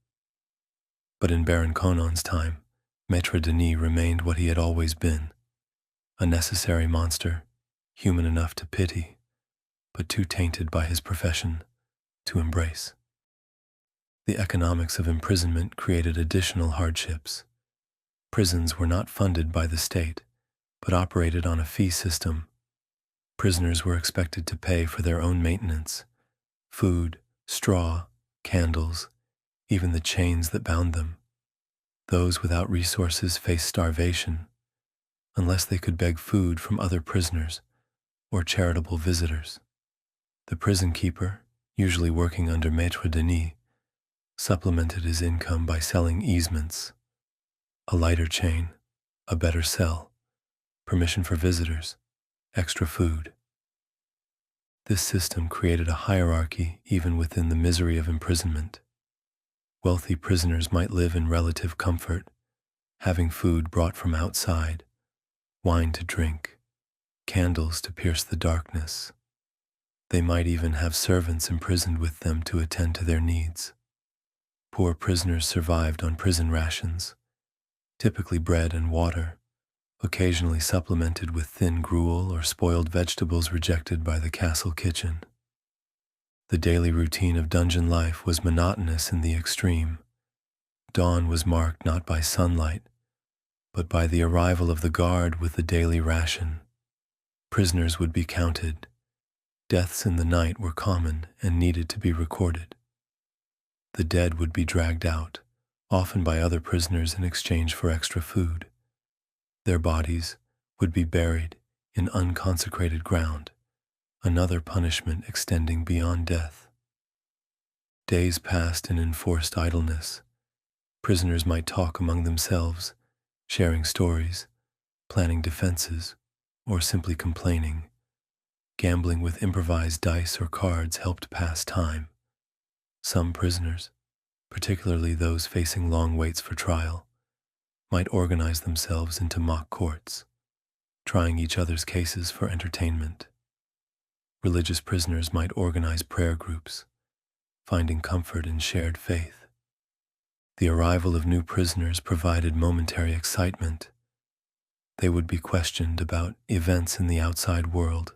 But in Baron Conon's time, Maître Denis remained what he had always been, a necessary monster, human enough to pity, but too tainted by his profession to embrace. The economics of imprisonment created additional hardships. Prisons were not funded by the state, but operated on a fee system. Prisoners were expected to pay for their own maintenance, food, straw, candles, even the chains that bound them. Those without resources faced starvation, unless they could beg food from other prisoners or charitable visitors. The prison keeper, usually working under Maître Denis, supplemented his income by selling easements, a lighter chain, a better cell, permission for visitors, extra food. This system created a hierarchy even within the misery of imprisonment. Wealthy prisoners might live in relative comfort, having food brought from outside, wine to drink, candles to pierce the darkness. They might even have servants imprisoned with them to attend to their needs. Poor prisoners survived on prison rations, typically bread and water, occasionally supplemented with thin gruel or spoiled vegetables rejected by the castle kitchen. The daily routine of dungeon life was monotonous in the extreme. Dawn was marked not by sunlight, but by the arrival of the guard with the daily ration. Prisoners would be counted. Deaths in the night were common and needed to be recorded. The dead would be dragged out, often by other prisoners in exchange for extra food. Their bodies would be buried in unconsecrated ground, another punishment extending beyond death. Days passed in enforced idleness. Prisoners might talk among themselves, sharing stories, planning defenses, or simply complaining. Gambling with improvised dice or cards helped pass time. Some prisoners, particularly those facing long waits for trial, might organize themselves into mock courts, trying each other's cases for entertainment. Religious prisoners might organize prayer groups, finding comfort in shared faith. The arrival of new prisoners provided momentary excitement. They would be questioned about events in the outside world,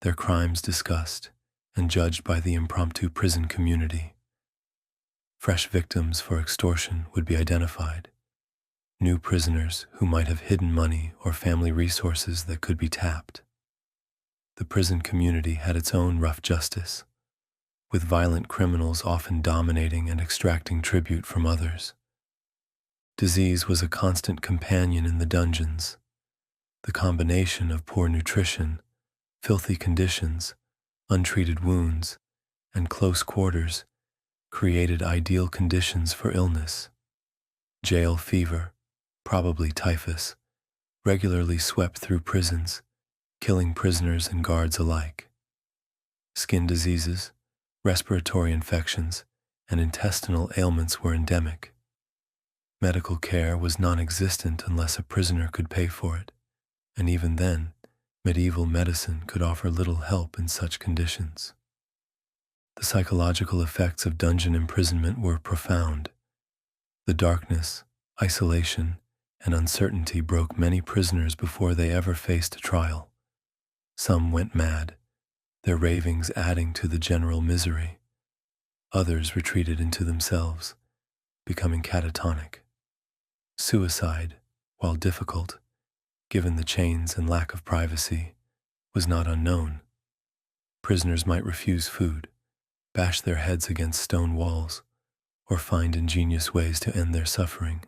their crimes discussed and judged by the impromptu prison community. Fresh victims for extortion would be identified, new prisoners who might have hidden money or family resources that could be tapped. The prison community had its own rough justice, with violent criminals often dominating and extracting tribute from others. Disease was a constant companion in the dungeons. The combination of poor nutrition, filthy conditions, untreated wounds, and close quarters created ideal conditions for illness. Jail fever, probably typhus, regularly swept through prisons, killing prisoners and guards alike. Skin diseases, respiratory infections, and intestinal ailments were endemic. Medical care was non-existent unless a prisoner could pay for it, and even then, medieval medicine could offer little help in such conditions. The psychological effects of dungeon imprisonment were profound. The darkness, isolation, and uncertainty broke many prisoners before they ever faced a trial. Some went mad, their ravings adding to the general misery. Others retreated into themselves, becoming catatonic. Suicide, while difficult, given the chains and lack of privacy, was not unknown. Prisoners might refuse food, bash their heads against stone walls, or find ingenious ways to end their suffering.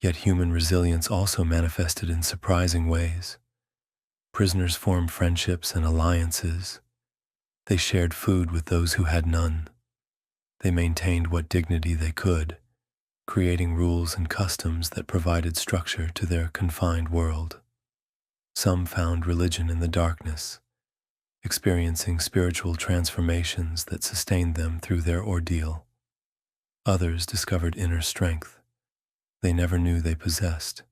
Yet human resilience also manifested in surprising ways. Prisoners formed friendships and alliances. They shared food with those who had none. They maintained what dignity they could, creating rules and customs that provided structure to their confined world. Some found religion in the darkness, experiencing spiritual transformations that sustained them through their ordeal. Others discovered inner strength they never knew they possessed.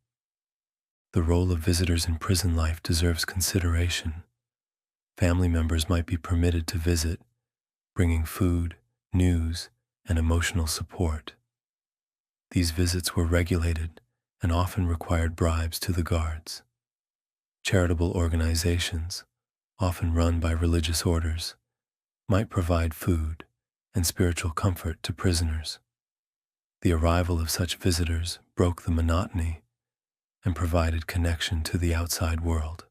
The role of visitors in prison life deserves consideration. Family members might be permitted to visit bringing food, news, and emotional support. These visits were regulated and often required bribes to the guards. Charitable organizations, often run by religious orders, might provide food and spiritual comfort to prisoners. The arrival of such visitors broke the monotony and provided connection to the outside world.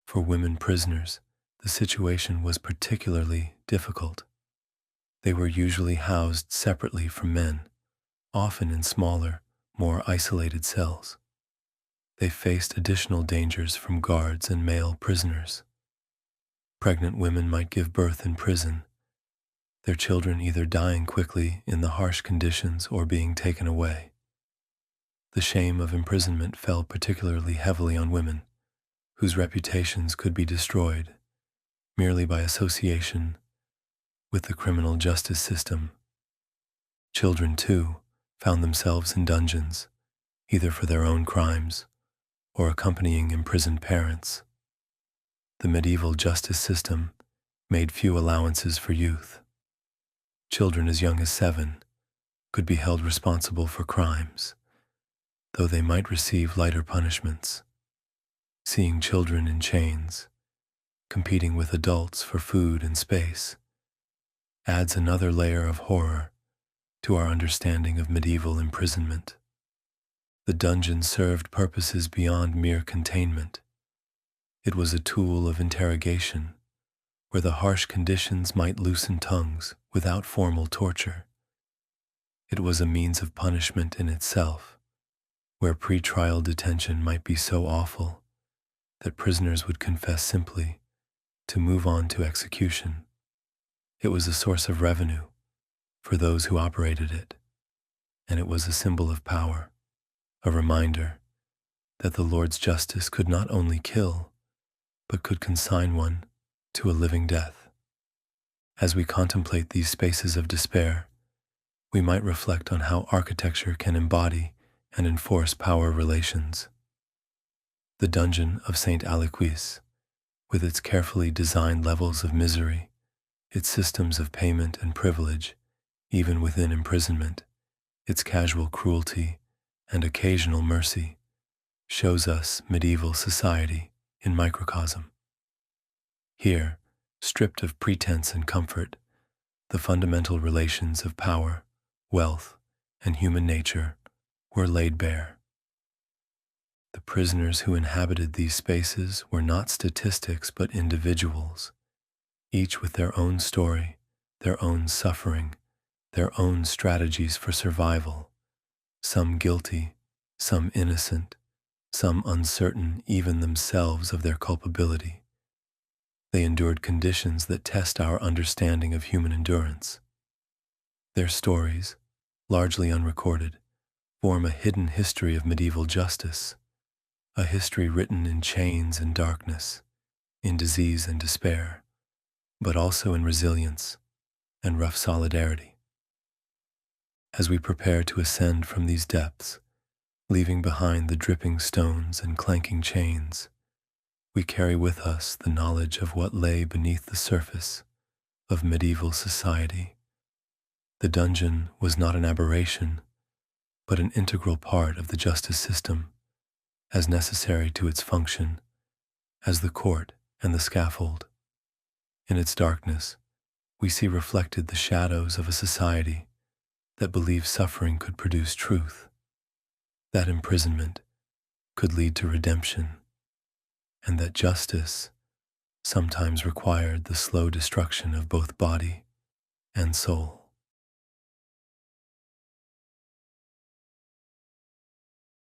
For women prisoners, the situation was particularly difficult. They were usually housed separately from men, often in smaller, more isolated cells. They faced additional dangers from guards and male prisoners. Pregnant women might give birth in prison, their children either dying quickly in the harsh conditions or being taken away. The shame of imprisonment fell particularly heavily on women, whose reputations could be destroyed merely by association with the criminal justice system. Children, too, found themselves in dungeons, either for their own crimes or accompanying imprisoned parents. The medieval justice system made few allowances for youth. Children as young as 7 could be held responsible for crimes, though they might receive lighter punishments. Seeing children in chains, competing with adults for food and space, adds another layer of horror to our understanding of medieval imprisonment. The dungeon served purposes beyond mere containment. It was a tool of interrogation, where the harsh conditions might loosen tongues without formal torture. It was a means of punishment in itself, where pre-trial detention might be so awful that prisoners would confess simply to move on to execution. It was a source of revenue for those who operated it, and it was a symbol of power, a reminder that the Lord's justice could not only kill, but could consign one to a living death. As we contemplate these spaces of despair, we might reflect on how architecture can embody and enforce power relations. The dungeon of St. Aliquis, with its carefully designed levels of misery, its systems of payment and privilege, even within imprisonment, its casual cruelty and occasional mercy, shows us medieval society in microcosm. Here, stripped of pretense and comfort, the fundamental relations of power, wealth, and human nature were laid bare. The prisoners who inhabited these spaces were not statistics but individuals, each with their own story, their own suffering, their own strategies for survival, some guilty, some innocent, some uncertain even themselves of their culpability. They endured conditions that test our understanding of human endurance. Their stories, largely unrecorded, form a hidden history of medieval justice, a history written in chains and darkness, in disease and despair, but also in resilience and rough solidarity. As we prepare to ascend from these depths, leaving behind the dripping stones and clanking chains, we carry with us the knowledge of what lay beneath the surface of medieval society. The dungeon was not an aberration, but an integral part of the justice system, as necessary to its function as the court and the scaffold. In its darkness, we see reflected the shadows of a society that believed suffering could produce truth, that imprisonment could lead to redemption, and that justice sometimes required the slow destruction of both body and soul.